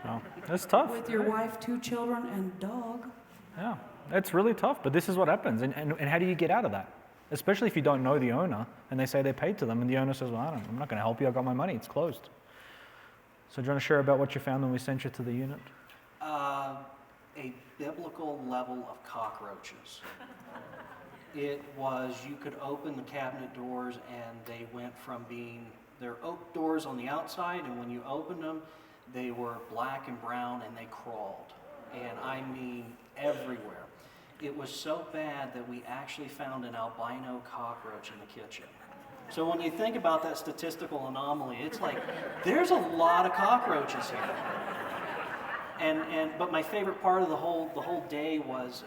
Well, it's tough. With your wife, 2 children, and dog. Yeah, it's really tough, but this is what happens. And how do you get out of that? Especially if you don't know the owner and they say they paid to them, and the owner says, well, I'm not going to help you. I got my money. It's closed. So do you want to share about what you found when we sent you to the unit? A biblical level of cockroaches. It was, you could open the cabinet doors and they went from being, they're oak doors on the outside, and when you opened them, they were black and brown and they crawled. And I mean everywhere. It was so bad that we actually found an albino cockroach in the kitchen. So when you think about that statistical anomaly, it's like, there's a lot of cockroaches here. But my favorite part of the whole day was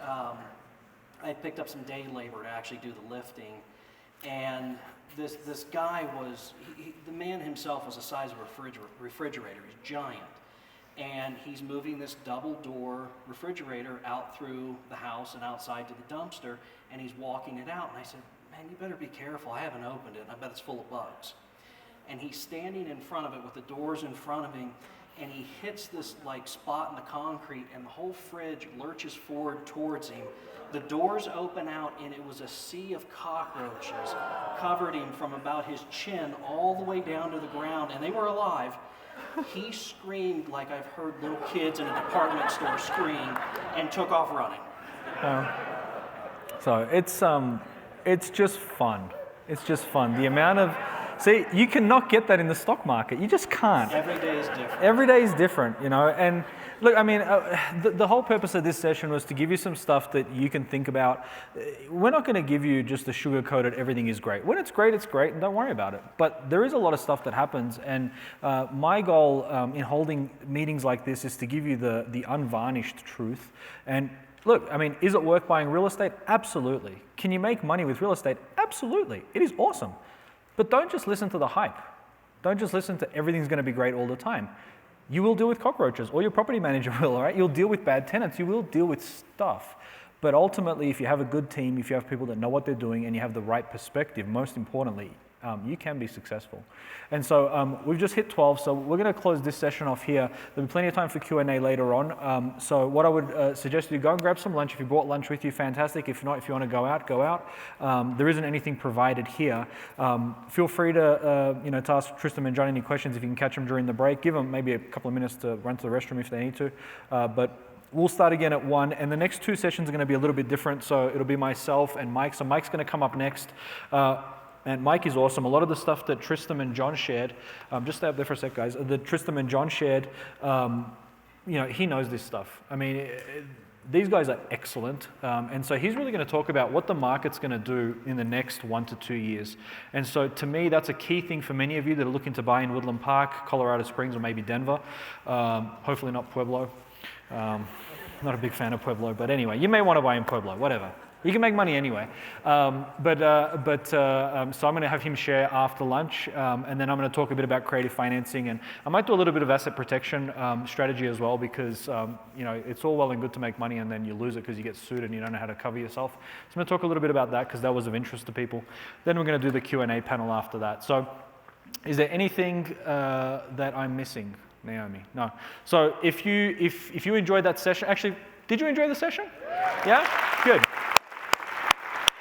I picked up some day labor to actually do the lifting, and this guy was, the man himself was the size of a refrigerator. He's giant, and he's moving this double door refrigerator out through the house and outside to the dumpster, and he's walking it out. And I said, man, you better be careful. I haven't opened it. I bet it's full of bugs. And he's standing in front of it with the doors in front of him, and he hits this spot in the concrete, and the whole fridge lurches forward towards him. The doors open out, and it was a sea of cockroaches covered him from about his chin all the way down to the ground, and they were alive. He screamed like I've heard little kids in a department store scream, and took off running. So it's just fun. It's just fun. The amount of, see, you cannot get that in the stock market. You just can't. Every day is different. Every day is different, And look, I mean, the whole purpose of this session was to give you some stuff that you can think about. We're not going to give you just the sugar-coated everything is great. When it's great, and don't worry about it. But there is a lot of stuff that happens, and my goal in holding meetings like this is to give you the unvarnished truth. And look, I mean, is it worth buying real estate? Absolutely. Can you make money with real estate? Absolutely. It is awesome. But don't just listen to the hype. Don't just listen to everything's going to be great all the time. You will deal with cockroaches, or your property manager will, all right? You'll deal with bad tenants. You will deal with stuff. But ultimately, if you have a good team, if you have people that know what they're doing, and you have the right perspective, most importantly, you can be successful. And so we've just hit 12, so we're going to close this session off here. There'll be plenty of time for Q&A later on. So what I would suggest you go and grab some lunch. If you brought lunch with you, fantastic. If not, if you want to go out, go out. There isn't anything provided here. Feel free to to ask Tristan and John any questions if you can catch them during the break. Give them maybe a couple of minutes to run to the restroom if they need to. But we'll start again at 1, and the next 2 sessions are going to be a little bit different. So it'll be myself and Mike. So Mike's going to come up next. And Mike is awesome. A lot of the stuff that Tristan and John shared, just stay up there for a sec, guys. That Tristan and John shared, he knows this stuff. I mean, these guys are excellent. And so he's really going to talk about what the market's going to do in the next 1 to 2 years. And so to me, that's a key thing for many of you that are looking to buy in Woodland Park, Colorado Springs, or maybe Denver. Hopefully not Pueblo. Not a big fan of Pueblo, but anyway, you may want to buy in Pueblo, whatever. You can make money anyway. So I'm going to have him share after lunch, and then I'm going to talk a bit about creative financing, and I might do a little bit of asset protection strategy as well, because it's all well and good to make money and then you lose it because you get sued and you don't know how to cover yourself. So I'm going to talk a little bit about that because that was of interest to people. Then we're going to do the Q&A panel after that. So is there anything that I'm missing, Naomi? No. So if you enjoyed that session, actually, did you enjoy the session? Yeah? Good.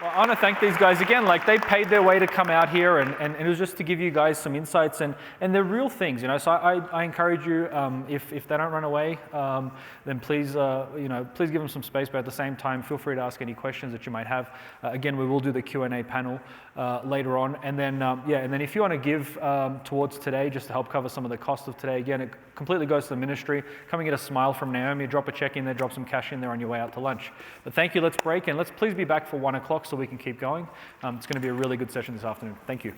Well, I want to thank these guys again. Like, they paid their way to come out here, and it was just to give you guys some insights, and they're real things, So I encourage you, if they don't run away, then please, please give them some space. But at the same time, feel free to ask any questions that you might have. Again, we will do the Q&A panel later on, and then and then if you want to give towards today, just to help cover some of the cost of today, again, it completely goes to the ministry. Come and get a smile from Naomi. Drop a check in there, drop some cash in there on your way out to lunch. But thank you. Let's break, and let's please be back for 1 o'clock so we can keep going. It's going to be a really good session this afternoon. Thank you.